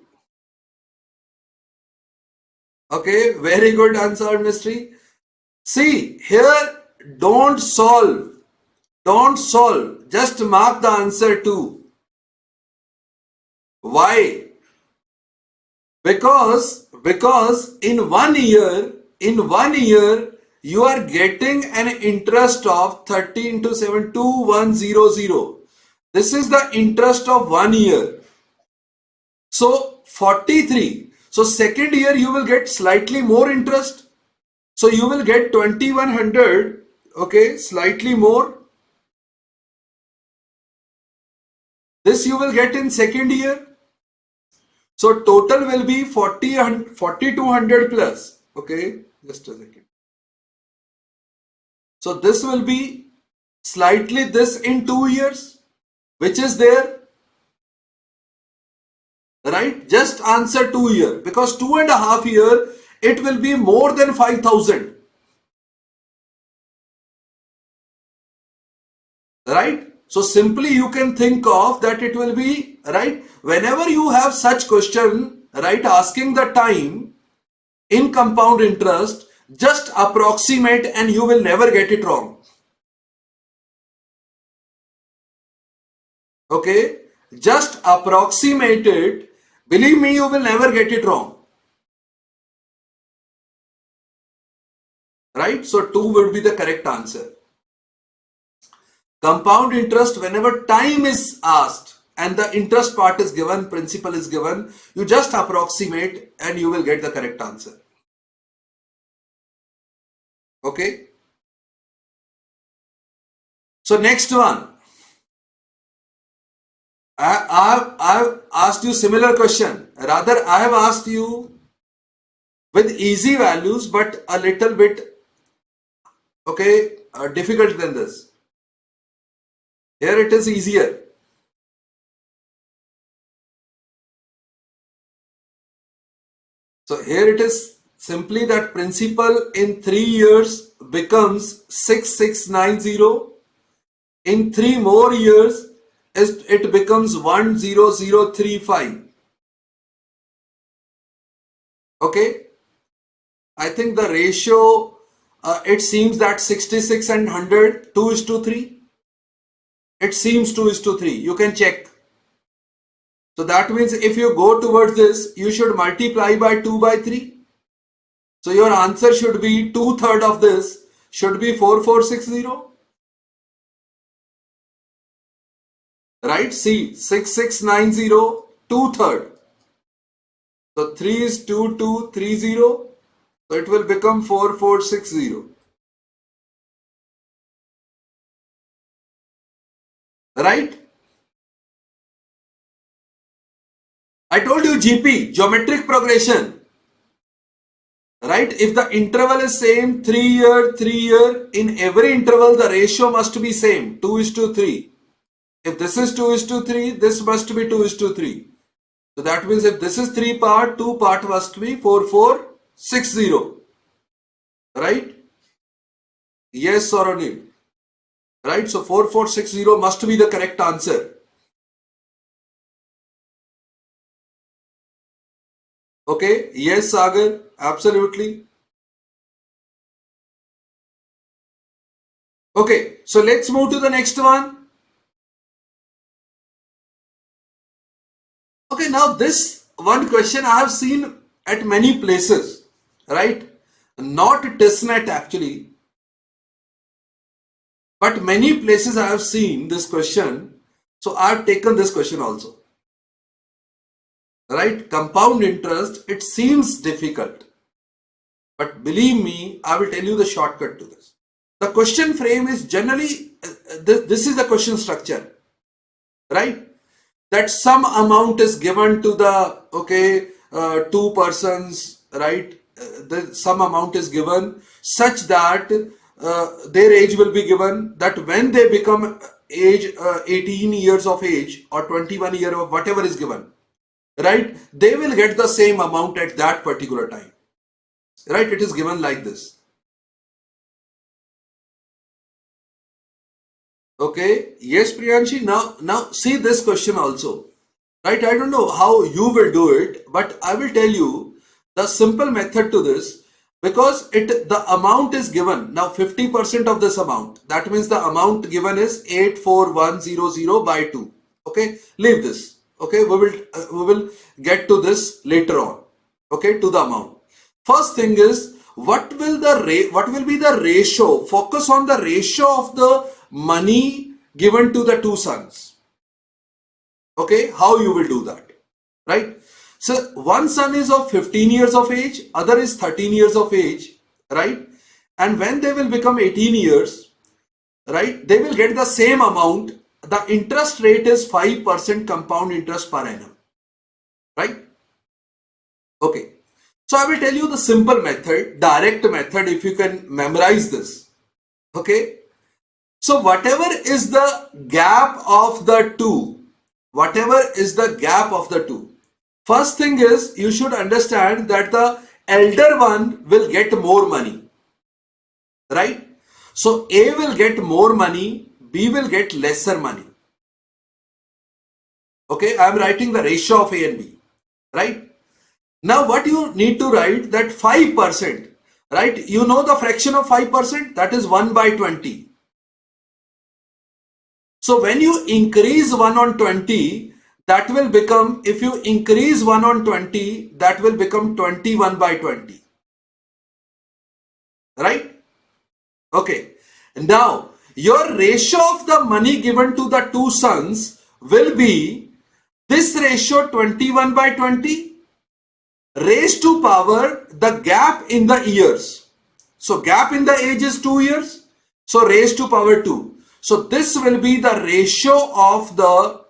Okay, very good answer, mystery. See, here don't solve. Don't solve. Just mark the answer too. Why? Because in 1 year, you are getting an interest of 30 into 7, 2100. This is the interest of 1 year. So 43. So second year you will get slightly more interest. So you will get 2100. Okay, slightly more. This you will get in second year. So total will be 4200 plus. Okay, just a second. So this will be slightly this in 2 years, which is there. Right? Just answer 2 year because 2.5 year it will be more than 5,000. Right? So simply you can think of that it will be, right? Whenever you have such question, right, asking the time in compound interest, just approximate and you will never get it wrong. Okay? Just approximate it. Believe me, you will never get it wrong. Right? So 2 would be the correct answer. Compound interest, whenever time is asked and the interest part is given, principal is given, you just approximate and you will get the correct answer. Okay. So next one. I've asked you similar question. Rather, I have asked you with easy values, but a little bit, okay, difficult than this. Here it is easier. So here it is simply that principal in 3 years becomes 6690. In 3 more years, it becomes 10035. Okay. I think the ratio it seems that 66 and 100, 2:3. It seems 2:3. You can check. So that means if you go towards this, you should multiply by 2/3. So your answer should be 2/3 of this should be 4460. Right? See, 6690, 2/3. So 3 is 2230. So it will become 4460. Right? I told you GP, geometric progression. Right? If the interval is same, 3 year, 3 year, in every interval the ratio must be same, 2:3. If this is 2:3, this must be 2:3. So that means if this is 3 part, 2 part must be 4460. Right? Yes or no? Right? So 4460 must be the correct answer. Okay? Yes, Sagar. Absolutely. Okay. So let's move to the next one. Okay. Now this one question I have seen at many places. Right? Not TISSNET actually. But many places I have seen this question. So I have taken this question also. Right? Compound interest, it seems difficult. But believe me, I will tell you the shortcut to this. The question frame is generally, this is the question structure. Right? That some amount is given to the, okay, two persons, right? Some amount is given such that their age will be given, that when they become age 18 years of age or 21 year of whatever is given, right, they will get the same amount at that particular time. Right? It is given like this. Okay. Yes, Priyanshi. Now see this question also. Right? I don't know how you will do it, but I will tell you the simple method to this, because the amount is given. Now 50% of this amount. That means the amount given is 84100 by 2. Okay. Leave this. Okay. We will get to this later on. Okay. To the amount. First thing is, what will be the ratio? Focus on the ratio of the money given to the two sons. Okay, how you will do that, right? So one son is of 15 years of age, other is 13 years of age, right? And when they will become 18 years, right, they will get the same amount. The interest rate is 5% compound interest per annum, right? Okay. So I will tell you the simple method, direct method, if you can memorize this. Okay. So whatever is the gap of the two, first thing is you should understand that the elder one will get more money, right? So A will get more money, B will get lesser money. Okay, I am writing the ratio of A and B, right? Now what you need to write, that 5%, right? You know the fraction of 5%, that is 1 by 20. So when you increase 1 on 20, that will become, if you increase 1 on 20, that will become 21 by 20. Right? Okay. Now, your ratio of the money given to the two sons will be this ratio 21 by 20 raised to power the gap in the years. So gap in the age is 2 years. So raised to power 2. So this will be the ratio of the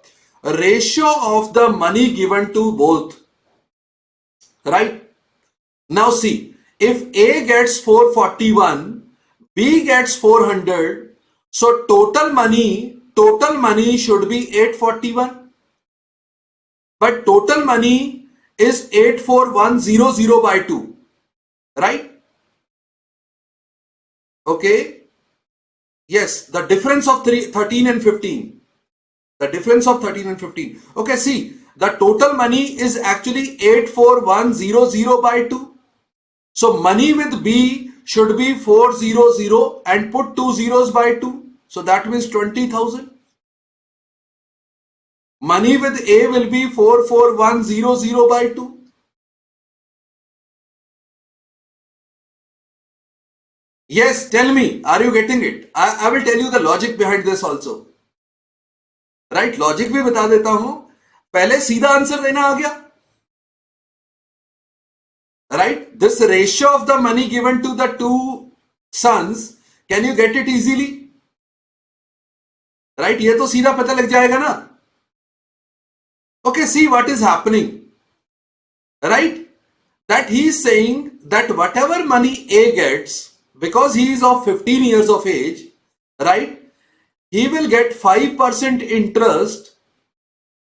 money given to both. Right? Now see, if A gets 441, B gets 400, so total money should be 841. But total money is 84100 by 2. Right? Okay. Yes, the difference of 13 and 15. The difference of 13 and 15. Okay, see, the total money is actually 84100 by 2. So money with B should be 400 and put 2 zeros by 2. So that means 20,000. Money with A will be 44100 by 2. Yes, tell me, are you getting it? I will tell you the logic behind this also. Right? Logic भी बता देता हूं. पहले सीधा answer देना आ गया. Right? This ratio of the money given to the two sons, can you get it easily? Right? ये तो सीधा पता लग जाएगा ना. Okay, see what is happening. Right? That he is saying that whatever money A gets, because he is of 15 years of age, right, he will get 5% interest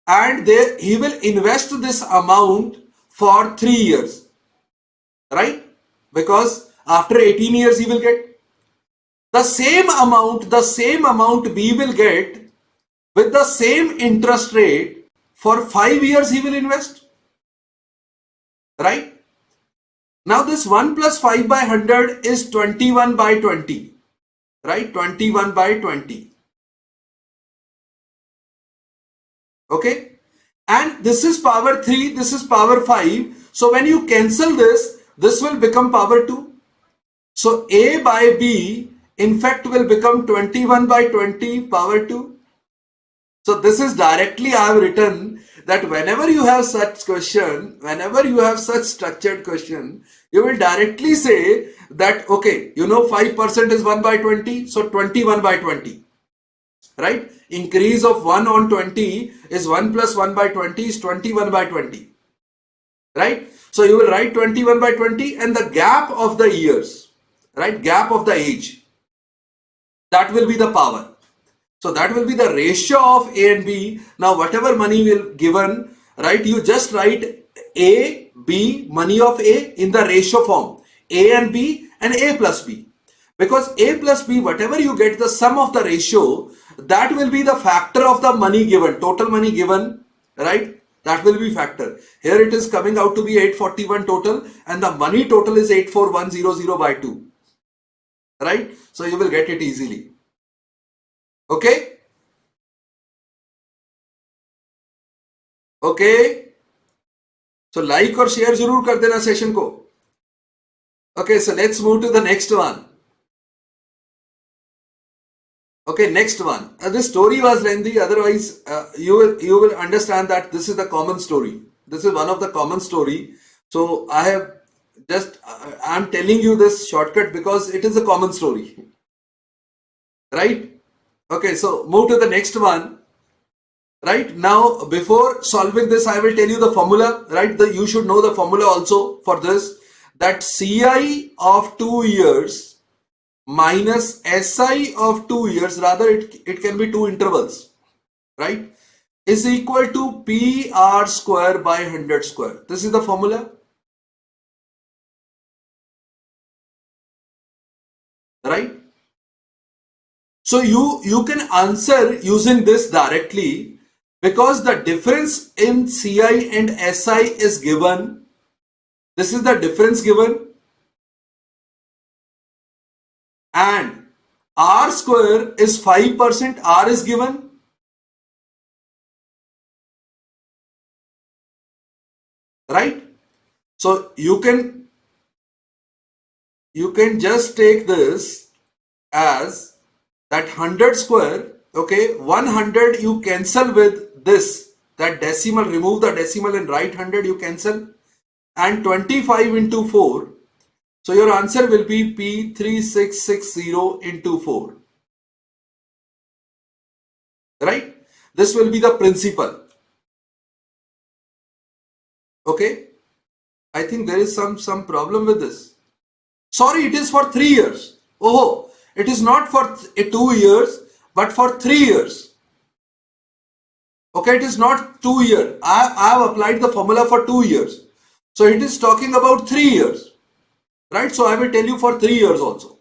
and he will invest this amount for 3 years, right? Because after 18 years he will get the same amount B will get with the same interest rate for 5 years he will invest, right? Now this 1 plus 5 by 100 is 21 by 20, right? 21 by 20. Okay? And this is power 3, this is power 5. So when you cancel this, this will become power 2. So A by B in fact will become 21 by 20 power 2. So this is directly I have written that whenever you have such question, whenever you have such structured question, you will directly say that, okay, you know 5% is 1 by 20, so 21 by 20, right? Increase of 1 on 20 is 1 plus 1 by 20 is 21 by 20, right? So you will write 21 by 20 and the gap of the years, right? Gap of the age, that will be the power. So that will be the ratio of A and B. Now whatever money will given, right, you just write A, B, money of A in the ratio form, A and B and A plus B. Because A plus B, whatever you get, the sum of the ratio, that will be the factor of the money given, total money given, right? That will be factor. Here it is coming out to be 841 total and the money total is 84100 by 2, right? So you will get it easily. Okay? Okay? So like or share जरूर कर देना session को. Okay, so let's move to the next one. Okay, next one. This story was lengthy. Otherwise, you will understand that this is the common story. This is one of the common story. So I have just I'm telling you this shortcut because it is a common story. Right? Okay, so move to the next one. Right now, before solving this, I will tell you the formula. Right? You should know the formula also for this. That CI of 2 years minus SI of 2 years, rather it can be 2 intervals, right, is equal to PR square by 100 square. This is the formula, right? So you can answer using this directly because the difference in CI and SI is given. This is the difference given. And R square is 5%, R is given. Right? So you can just take this as that 100 square, okay, 100 you cancel with this, that decimal, remove the decimal and write 100 you cancel, and 25 into 4. So your answer will be P3660 into 4. Right? This will be the principal. Okay? I think there is some problem with this. Sorry, it is for 3 years. Oh, it is not for 2 years, but for 3 years. Okay, it is not 2 years. I have applied the formula for 2 years. So it is talking about 3 years. Right? So I will tell you for 3 years also.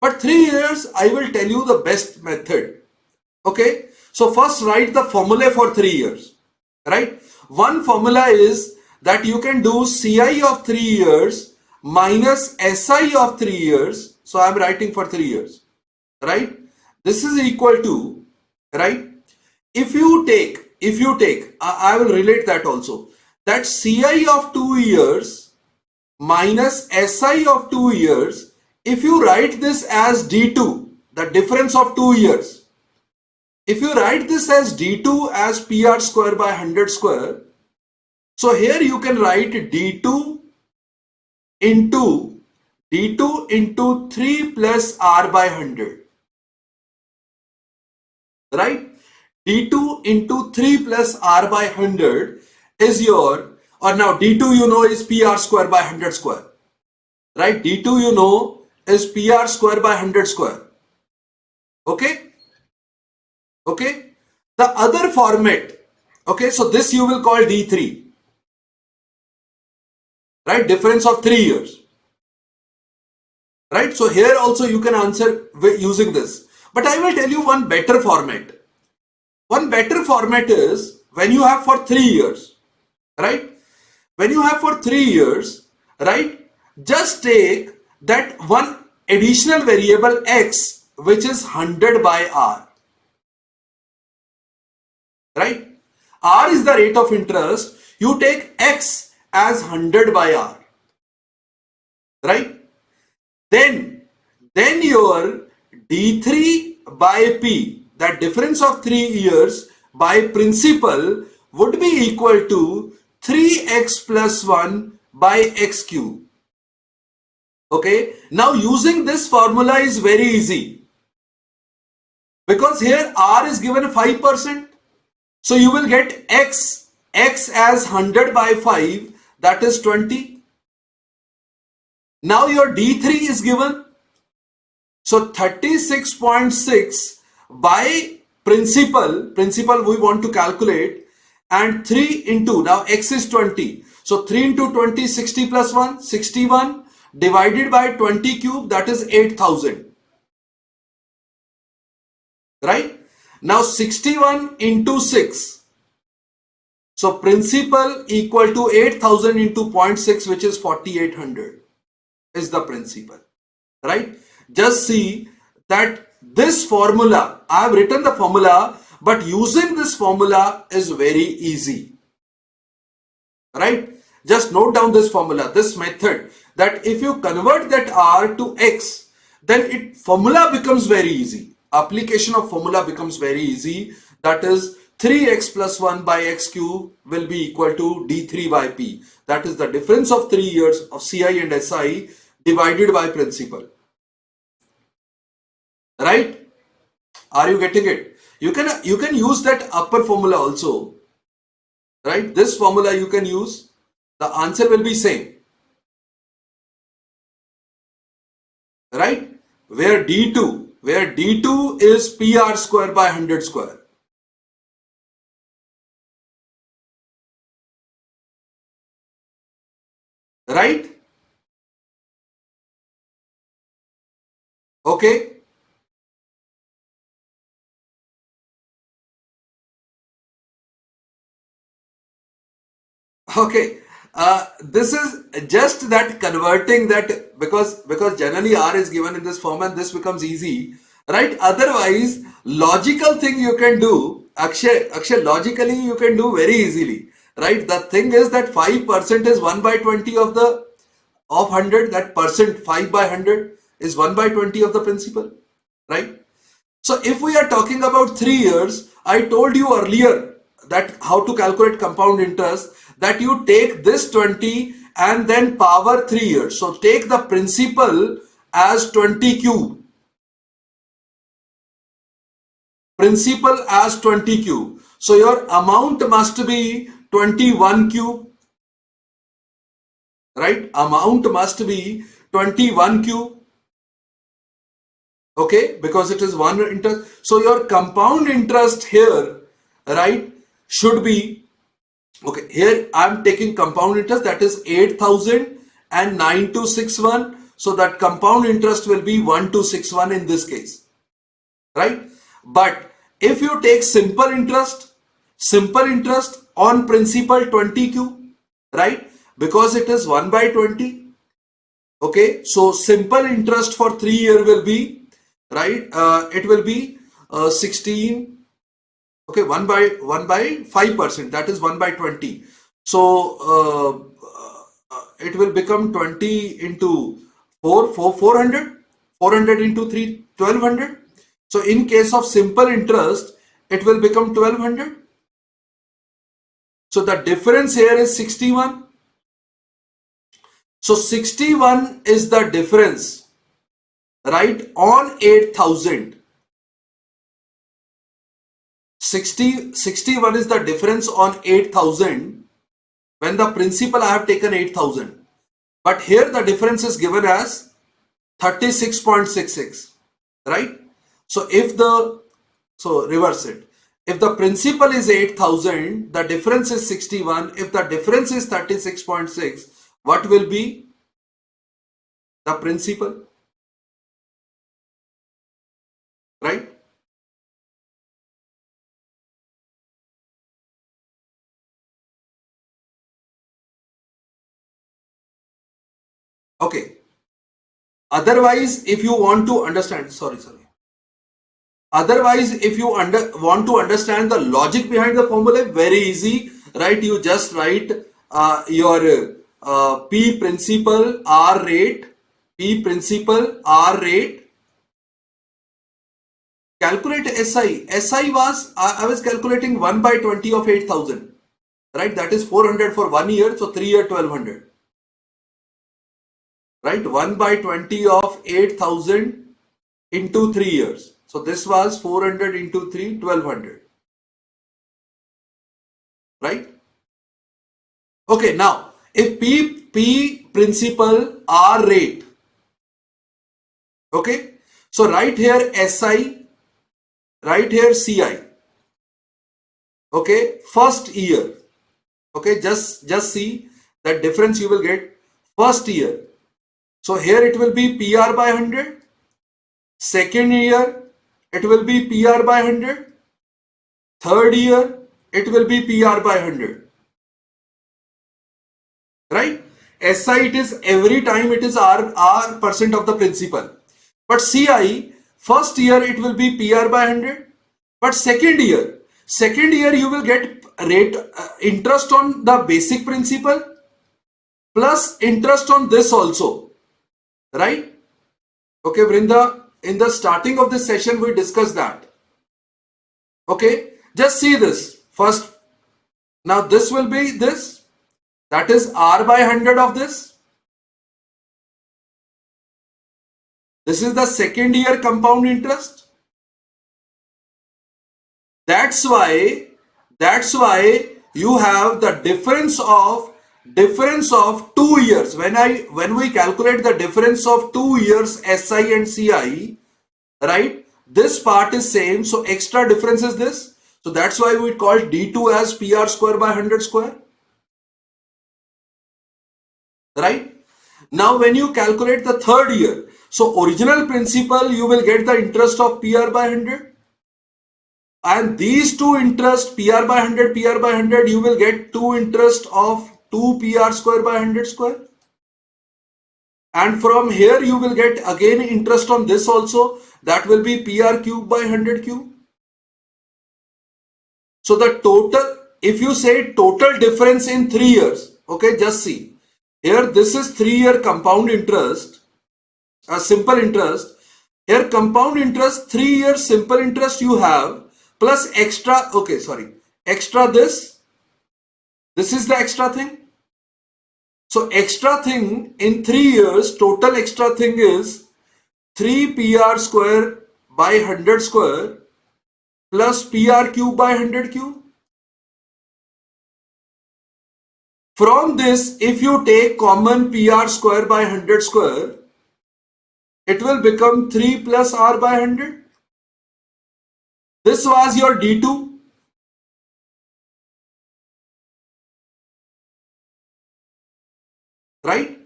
But 3 years, I will tell you the best method. Okay? So first write the formula for 3 years. Right? One formula is that you can do CI of 3 years minus SI of 3 years. So I'm writing for 3 years, right? This is equal to, right? If you take, I will relate that also, that CI of 2 years minus SI of 2 years, if you write this as D2, the difference of 2 years, if you write this as D2 as PR square by 100 square, so here you can write D2 into 3 plus R by 100, right? D2 into 3 plus R by 100 is your, or now D2 you know is PR square by 100 square, right? D2 you know is PR square by 100 square. Okay? Okay? The other format, okay, so this you will call D3, right? Difference of 3 years, right? So here also you can answer using this. But I will tell you one better format. One better format is when you have for 3 years, right? When you have for 3 years, right? Just take that one additional variable x, which is 100 by R, right? R is the rate of interest. You take x as 100 by R, right? Then your D3 by P, that difference of 3 years by principal, would be equal to 3x plus 1 by x cube. Okay, now using this formula is very easy because here R is given 5%. So you will get x as 100 by 5, that is 20. Now your D3 is given. So 36.6 by principal we want to calculate, and 3 into, now x is 20. So 3 into 20, 60 plus 1, 61, divided by 20 cube, that is 8,000. Right? Now 61 into 6. So principal equal to 8,000 into 0.6, which is 4,800 is the principal. Right? Just see that this formula, I have written the formula, but using this formula is very easy. Right? Just note down this formula, this method, that if you convert that R to X, then formula becomes very easy. Application of formula becomes very easy. That is 3x plus 1 by x cube will be equal to D3 by P. That is the difference of 3 years of CI and SI divided by principal. Right? Are you getting it? You can use that upper formula also. Right? This formula you can use. The answer will be same. Right? Where D2 is PR square by 100 square. Right? Okay. Okay. This is just that converting that, because generally R is given in this form and this becomes easy, right? Otherwise, logical thing you can do, Akshay, logically you can do very easily, right? The thing is that 5% is 1 by 20 of 100. That percent 5 by 100 is 1 by 20 of the principal, right? So if we are talking about 3 years, I told you earlier that how to calculate compound interest, that you take this 20 and then power 3 years. So take the principal as 20 cube. Principal as 20 cube. So your amount must be 21 cube. Right? Amount must be 21 cube. Okay, because it is one interest. So your compound interest here, right, should be, okay, here I am taking compound interest, that is 8,000 and 9261. So that compound interest will be 1261 in this case, right? But if you take simple interest on principal 20 cube, right, because it is 1 by 20. Okay, so simple interest for 3 year will be, right, it will be 16, okay, 1 by 5%, that is 1 by 20. So it will become 20 into 400, 400 into 3, 1200. So in case of simple interest, it will become 1200. So the difference here is 61. So 61 is the difference, right, on 8,000. 61 is the difference on 8,000 when the principal I have taken 8,000. But here the difference is given as 36.66, right? So reverse it. If the principal is 8,000, the difference is 61. If the difference is 36.6, what will be the principal? Right? Okay. Otherwise, if you want to understand, sorry. Otherwise, if you want to understand the logic behind the formula, very easy, right? You just write your P principal R rate, calculate SI. SI was, I was calculating 1 by 20 of 8,000, right? That is 400 for 1 year, so 3 year 1200, right? 1 by 20 of 8,000 into 3 years. So this was 400 into 3, 1200, right? Okay, now if P principal R rate, okay, so right here SI, right here CI, okay, first year, okay, just see that difference you will get first year. So here it will be PR by 100, second year it will be PR by 100, third year it will be PR by 100, right? SI, it is every time it is R percent of the principal. But CI, first year it will be PR by 100. But second year you will get rate interest on the basic principal plus interest on this also, right? Okay, Vrinda, in the starting of this session we discussed that. Okay, just see this first. Now this will be this, that is R by 100 of this. This is the second year compound interest. That's why you have the difference of 2 years. When we calculate the difference of 2 years SI and CI, right, this part is same, so extra difference is this. So that's why we call D2 as PR square by 100 square, right? Now when you calculate the third year, so original principal you will get the interest of PR by 100, and these two interest PR by 100, PR by 100, you will get two interest of 2 PR square by 100 square. And from here you will get again interest on this also, that will be PR cube by 100 cube. So the total, if you say total difference in 3 years, okay, just see. Here this is 3 year compound interest, simple interest. Here compound interest, 3 years simple interest you have, plus extra, okay, sorry, extra this is the extra thing. So extra thing in 3 years, total extra thing is 3 PR square by 100 square plus PR cube by 100 cube. From this, if you take common PR square by 100 square, it will become 3 plus R by 100. This was your D2. Right?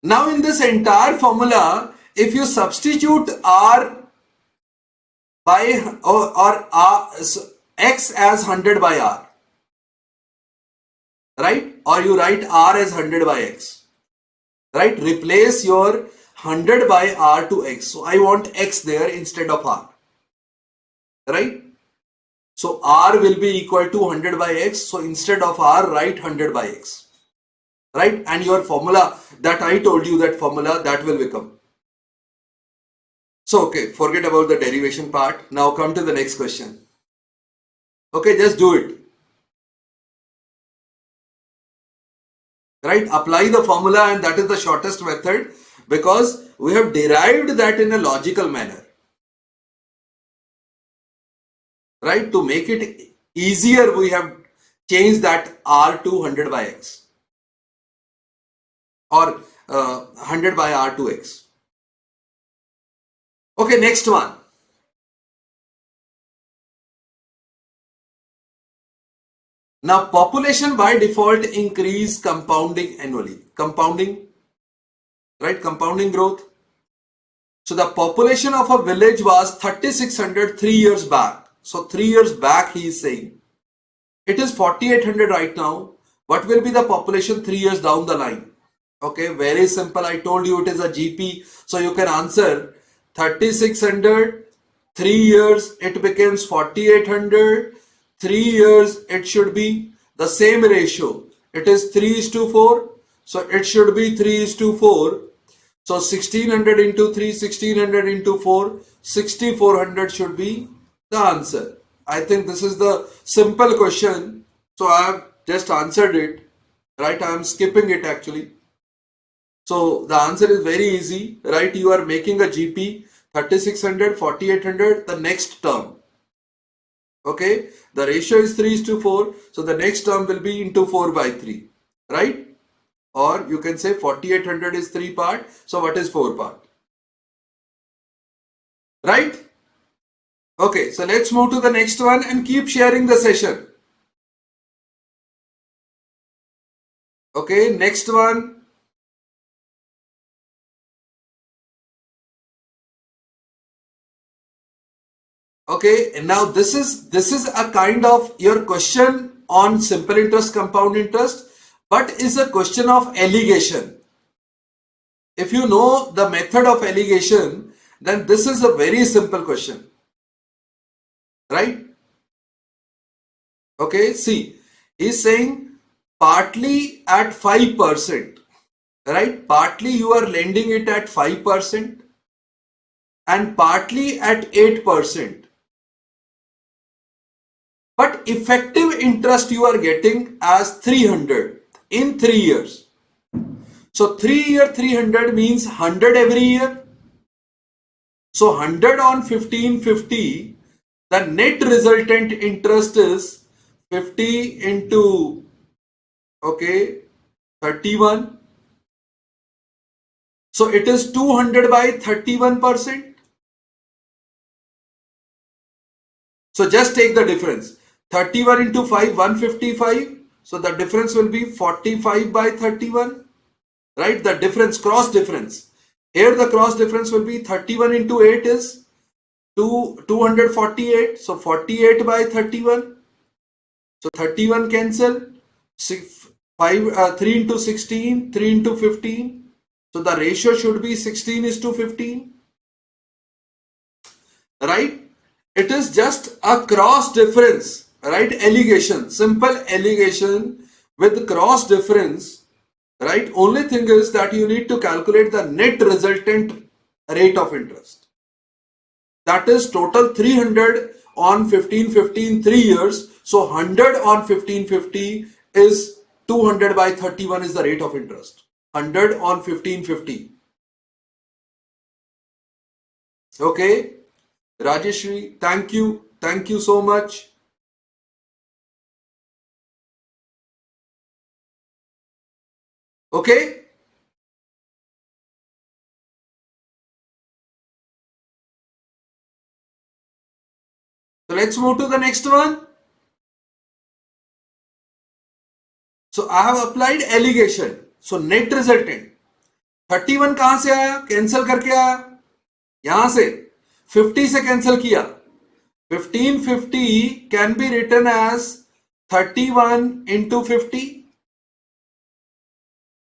Now in this entire formula, if you substitute R by or R, X as 100 by R, right? Or you write R as 100 by X. right? Replace your 100 by R to X. So I want X there instead of R, right? So R will be equal to 100 by X. So instead of R, write 100 by X, right? And your formula that I told you, that formula, that will become. So, okay, forget about the derivation part. Now come to the next question. Okay, just do it. Right? Apply the formula, and that is the shortest method because we have derived that in a logical manner. Right? To make it easier, we have changed that R to 100 by X or 100 by R to X. Okay, next one. Now, population by default increase compounding annually. Compounding, right? Compounding growth. So the population of a village was 3,600 3 years back. So 3 years back he is saying. It is 4,800 right now. What will be the population 3 years down the line? Okay, very simple. I told you it is a GP. So you can answer 3,600, 3 years it becomes 4,800. 3 years it should be the same ratio. It is 3:4. So it should be 3:4. So 1600 into 3, 1600 into 4, 6400 should be the answer. I think this is the simple question. So I have just answered it, right? I am skipping it actually. So the answer is very easy, right? You are making a GP 3,600, 4,800, the next term. Okay, the ratio is 3:4. So the next term will be into 4 by 3, right? Or you can say 4,800 is 3 part. So what is 4 part? Right? Okay, so let's move to the next one and keep sharing the session. Okay, next one. Okay, and now this is a kind of your question on simple interest, compound interest, but is a question of allegation. If you know the method of allegation, then this is a very simple question, right? Okay, see, he's saying partly at 5%, right? Partly you are lending it at 5% and partly at 8%. But effective interest you are getting as 300 in 3 years. So 3 year 300 means 100 every year. So 100 on 1550, the net resultant interest is 50 into, okay, 31. So it is 200 by 31%. So just take the difference. 31 into 5, 155. So the difference will be 45 by 31. Right? The difference, cross difference. Here the cross difference will be 31 into 8 is 248. So 48 by 31. So 31 cancel. 3 into 16, 3 into 15. So the ratio should be 16:15. Right? It is just a cross difference, right? Allegation, simple allegation with cross difference, right? Only thing is that you need to calculate the net resultant rate of interest. That is total 300 on 1515 3 years. So 100 on 1550 is 200 by 31 is the rate of interest. 100 on 1550. Okay. Rajeshri, thank you. Thank you so much. Okay. So let's move to the next one. So I have applied allegation. So net resultant 31 कहां से आया, cancel करके आया, यहां से 50 से cancel किया. 1550 can be written as 31 into 50.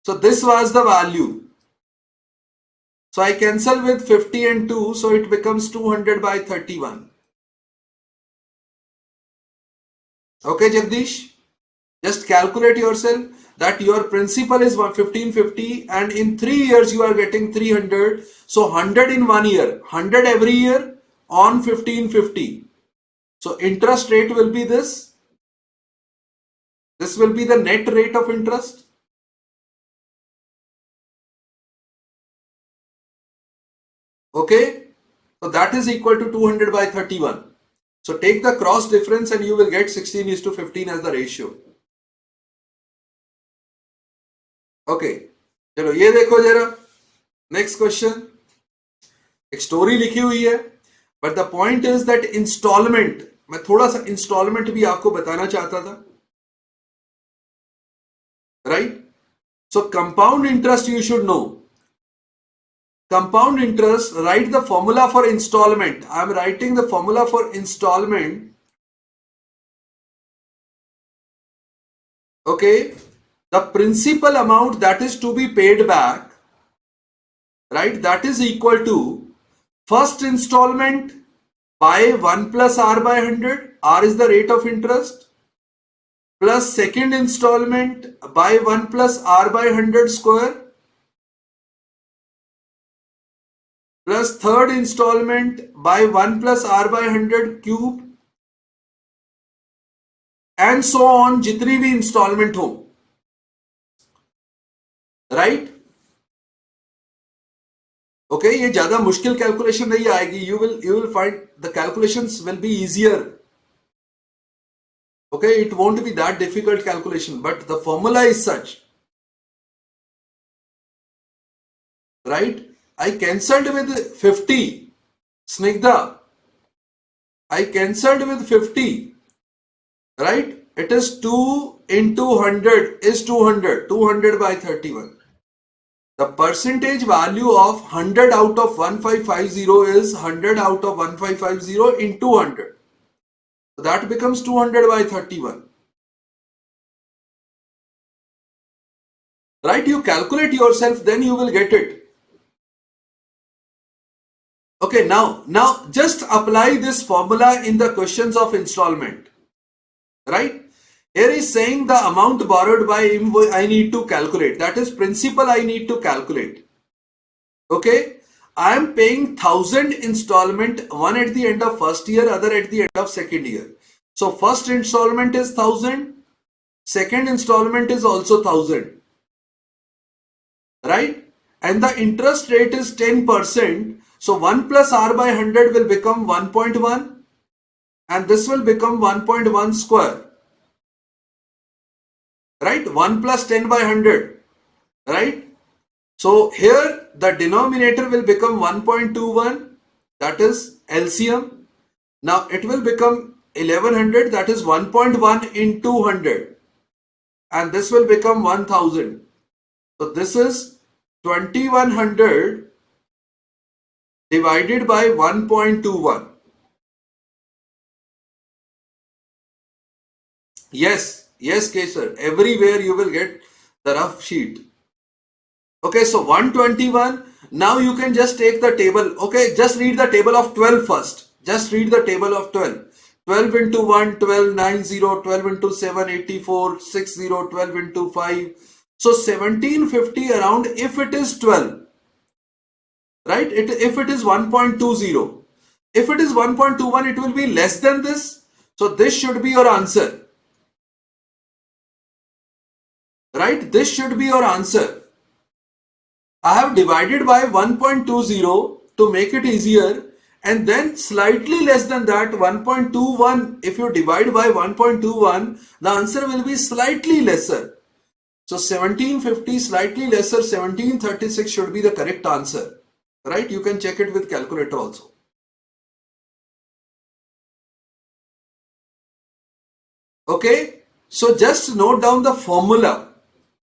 So this was the value. So I cancel with 50 and 2, so it becomes 200 by 31. Okay, Jagdish? Just calculate yourself that your principal is 1550 and in 3 years you are getting 300. So 100 in 1 year, 100 every year on 1550. So interest rate will be this. This will be the net rate of interest. Okay. So that is equal to 200 by 31. So take the cross difference and you will get 16:15 as the ratio. Okay. चलो ये देखो जरा. Next question. एक story लिखी हुई है. But the point is that installment, मैं थोड़ा सा installment भी आपको बताना चाहता था. Right? So compound interest you should know. Compound interest, write the formula for installment. I am writing the formula for installment. Okay. The principal amount that is to be paid back, right, that is equal to first installment by 1 plus r by 100. R is the rate of interest. Plus second installment by 1 plus r by 100 square. Plus third installment by 1 plus r by 100 cube. And so on, जितनी भी installment हो. Right? Okay, ये ज़्यादा मुश्किल calculation नहीं आएगी. You will find the calculations will be easier. Okay, it won't be that difficult calculation, but the formula is such. Right? I cancelled with 50. Snigdha. I cancelled with 50. Right? It is 2 into 100 is 200. 200 by 31. The percentage value of 100 out of 1550 is 100 out of 1550 into 100. So that becomes 200 by 31. Right? You calculate yourself, then you will get it. Okay, now just apply this formula in the questions of installment. Right? Here is saying the amount borrowed by him I need to calculate. That is principal I need to calculate. Okay? I am paying 1000 installment, one at the end of first year, other at the end of second year. So first installment is 1000, second installment is also 1000. Right? And the interest rate is 10%. So 1 plus r by 100 will become 1.1 and this will become 1.1 square. Right? 1 plus 10 by 100. Right? So here the denominator will become 1.21, that is LCM. Now it will become 1100, that is 1.1 into 100 and this will become 1000. So this is 2100 divided by 1.21. Yes, Kesar, everywhere you will get the rough sheet. Okay, so 121. Now you can just take the table. Okay, just read the table of 12 first. Just read the table of 12. 12 into 1, 12, 90, 12 into 7, 84, 60, 12 into 5. So 1750 around if it is 12. Right? If it is 1.20. If it is 1.21, it will be less than this. So this should be your answer. Right? This should be your answer. I have divided by 1.20 to make it easier and then slightly less than that 1.21. If you divide by 1.21, the answer will be slightly lesser. So 1750 slightly lesser 1736 should be the correct answer. Right? You can check it with calculator also. Okay. So just note down the formula.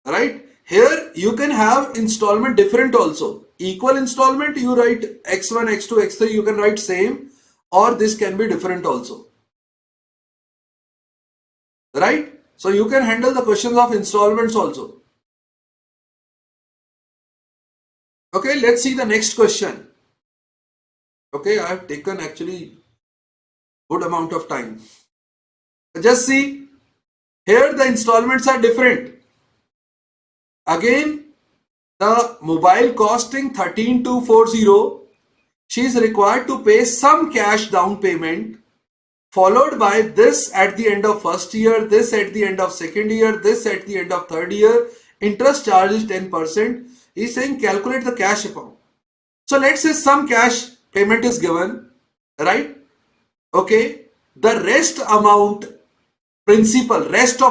Right? Here you can have installment different also. Equal installment you write x1, x2, x3 you can write same or this can be different also. Right? So you can handle the questions of installments also. Okay, let's see the next question. Okay, I have taken actually good amount of time. Just see, here the installments are different. Again, the mobile costing 13,240. She is required to pay some cash down payment, followed by this at the end of first year, this at the end of second year, this at the end of third year. Interest charge is 10%. He is saying calculate the cash amount. So let's say some cash payment is given, right? Okay. The rest of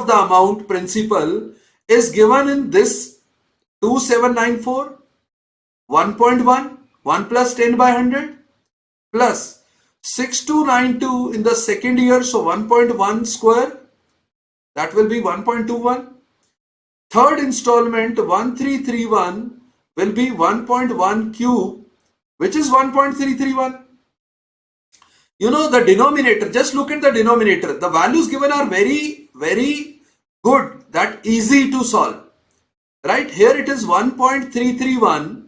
the amount principal is given in this 2794, 1.1, 1 plus 10 by 100 plus 6292 in the second year, so 1.1 square, that will be 1.21. Third installment 1331 will be 1.1 cube, which is 1.331. You know the denominator, just look at the denominator. The values given are very, very good, that easy to solve. Right, here it is 1.331,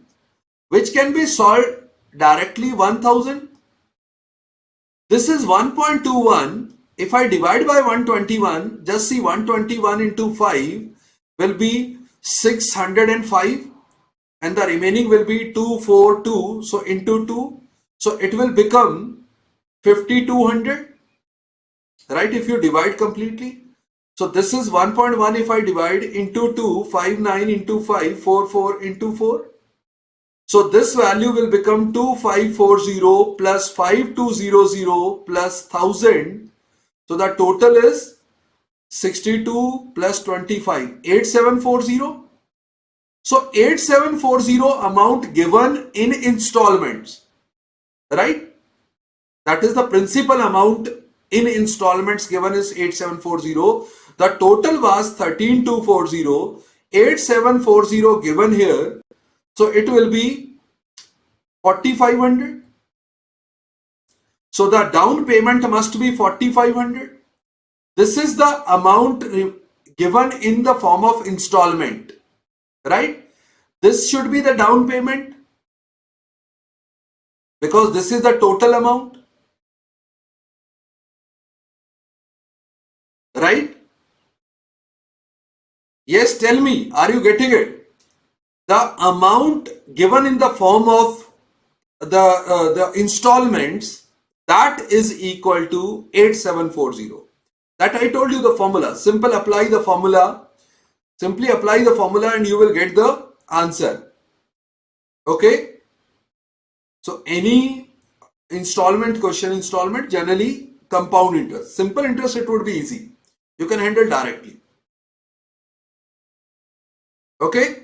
which can be solved directly 1000. This is 1.21. If I divide by 121, just see 121 into 5 will be 605 and the remaining will be 242. So into 2. So it will become 5200. Right, if you divide completely. So this is 1.1 if I divide into 2, 59 into 5, 44 into 4. So this value will become 2540 plus 5200 plus 1000. So the total is 62 plus 25, 8740. So 8740 amount given in installments, right? That is the principal amount in installments given is 8740. The total was 13240. 8740 given here. So it will be 4500. So the down payment must be 4500. This is the amount given in the form of installment, right? This should be the down payment because this is the total amount, right? Yes, tell me, are you getting it? The amount given in the form of the installments, that is equal to 8740. That I told you the formula. Simply apply the formula and you will get the answer. Okay. So any installment generally compound interest. Simple interest, it would be easy. You can handle directly. Okay.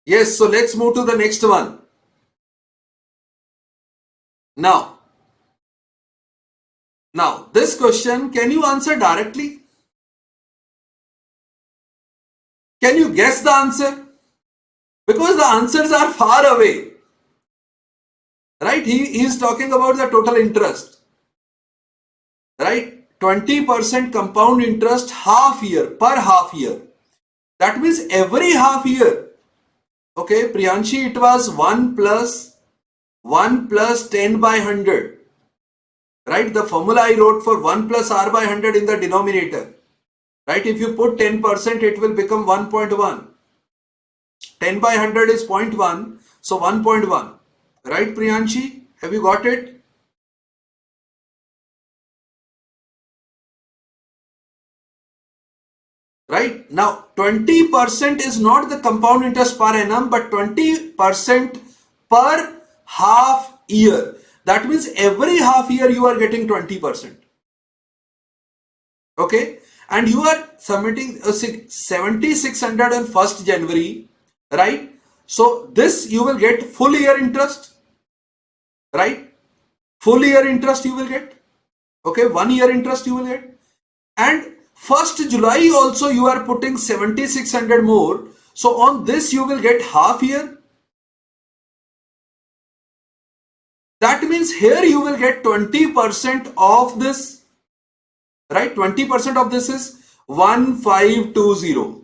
Yes, so let's move to the next one. Now this question, can you answer directly? Can you guess the answer? Because the answers are far away. Right? He is talking about the total interest. Right? 20% compound interest per half year. That means every half year. Okay, Priyanshi, it was 1 plus 10 by 100. Right? The formula I wrote for 1 plus r by 100 in the denominator. Right? If you put 10%, it will become 1.1. 10 by 100 is 0.1. So 1.1. Right, Priyanshi? Have you got it? Right? Now, 20% is not the compound interest per annum, but 20% per half year. That means every half year you are getting 20%. Okay? And you are submitting 7600 on 1st January, right? So this you will get full year interest, right? Full year interest you will get. Okay, 1 year interest you will get. And 1st July also you are putting 7600 more. So on this you will get half year. That means here you will get 20% of this, right? 20% of this is 1520.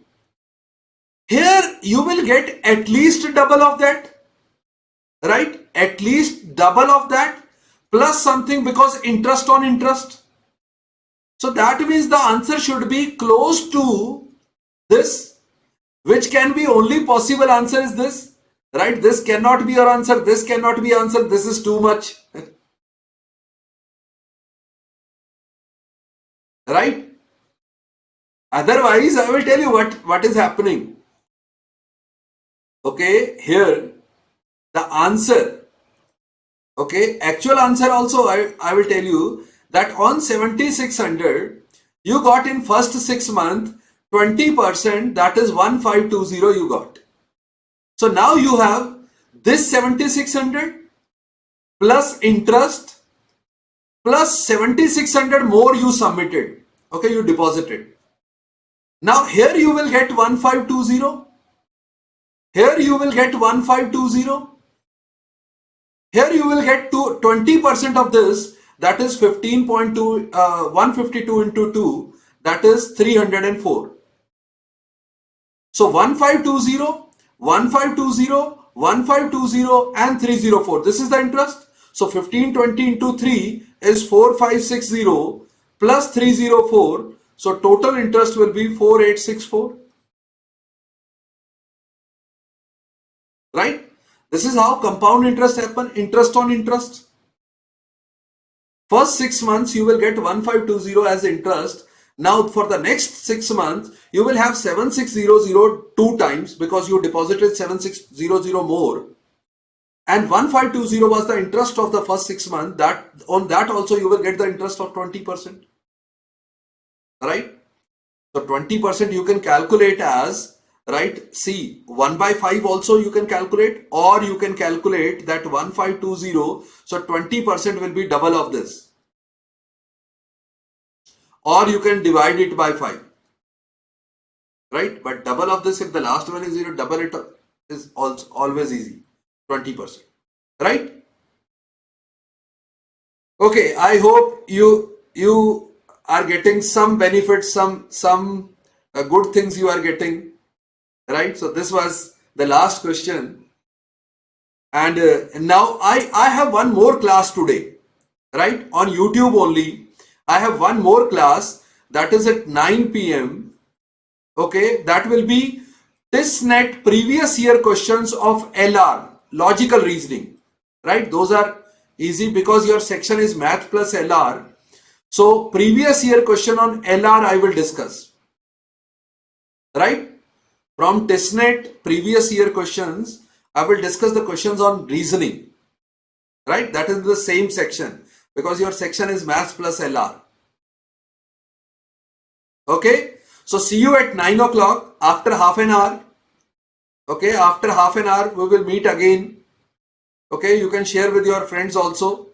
Here you will get at least double of that, right? At least double of that plus something, because interest on interest. So that means the answer should be close to this, which can be only possible answer is this, right? This cannot be your answer. This cannot be answer. This is too much, right? Otherwise, I will tell you what is happening. Okay, here the answer, okay, actual answer also I will tell you that on 7600 you got in first 6 months 20%, that is 1520 you got. So now you have this 7600 plus interest plus 7600 more you submitted, okay, you deposited. Now here you will get 1520, here you will get 1520, here you will get to 20% of this, that is 15.2, 152 into 2, that is 304. So 1520, 1520, 1520 and 304. This is the interest. So 1520 into 3 is 4560 plus 304. So total interest will be 4864. Right? This is how compound interest happen, interest on interest. First 6 months you will get 1520 as interest. Now for the next 6 months you will have 7600 two times because you deposited 7600 more, and 1520 was the interest of the first 6 months. That on that also you will get the interest of 20%, right? So 20% you can calculate as, right, see 1 by 5 also you can calculate, or you can calculate that 1520, so 20% will be double of this, or you can divide it by 5, right? But double of this, if the last one is 0, double it is also always easy, 20%, right? Okay, I hope you are getting some benefits, some good things you are getting, right? So this was the last question, and now I have one more class today, right? On YouTube only. I have one more class that is at 9 p.m. Okay, that will be TISSNET previous year questions of LR, logical reasoning, right? Those are easy because your section is math plus LR. So previous year question on LR I will discuss, right? From TISSNET previous year questions, I will discuss the questions on reasoning, right? That is the same section because your section is math plus LR. Okay, so see you at 9 o'clock after half an hour. Okay, after half an hour we will meet again. Okay, you can share with your friends also,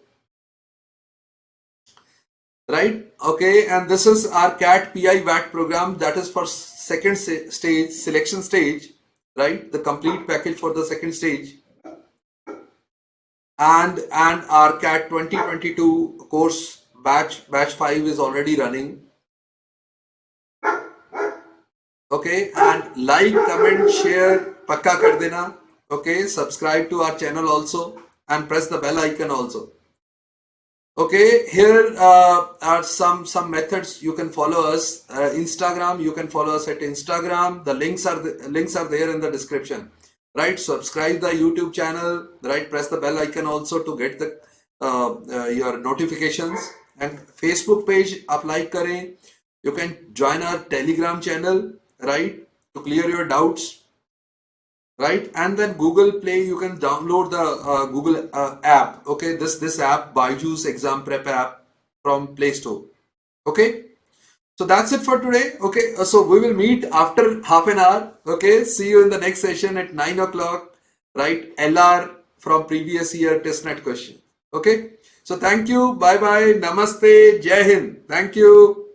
right? Okay, and this is our CAT PI VAT program, that is for second stage, selection stage, right? The complete package for the second stage, and our CAT 2022 course batch 5 is already running. Okay, and like, comment, share pakka kar dena. Okay, subscribe to our channel also and press the bell icon also. Okay, here are some methods you can follow us. Instagram, you can follow us at Instagram. The links are there in the description. Right, subscribe the YouTube channel. Right, press the bell icon also to get the your notifications. And Facebook page आप like करें. You can join our Telegram channel, right, to clear your doubts, right? And then Google Play, you can download the Google app. Okay, this app, BYJU'S Exam Prep app from Play Store. Okay, so that's it for today. Okay, so we will meet after half an hour. Okay, see you in the next session at 9 o'clock, right? LR from previous year TISSNET question. Okay, so thank you, bye bye, namaste, Jai Hind, thank you.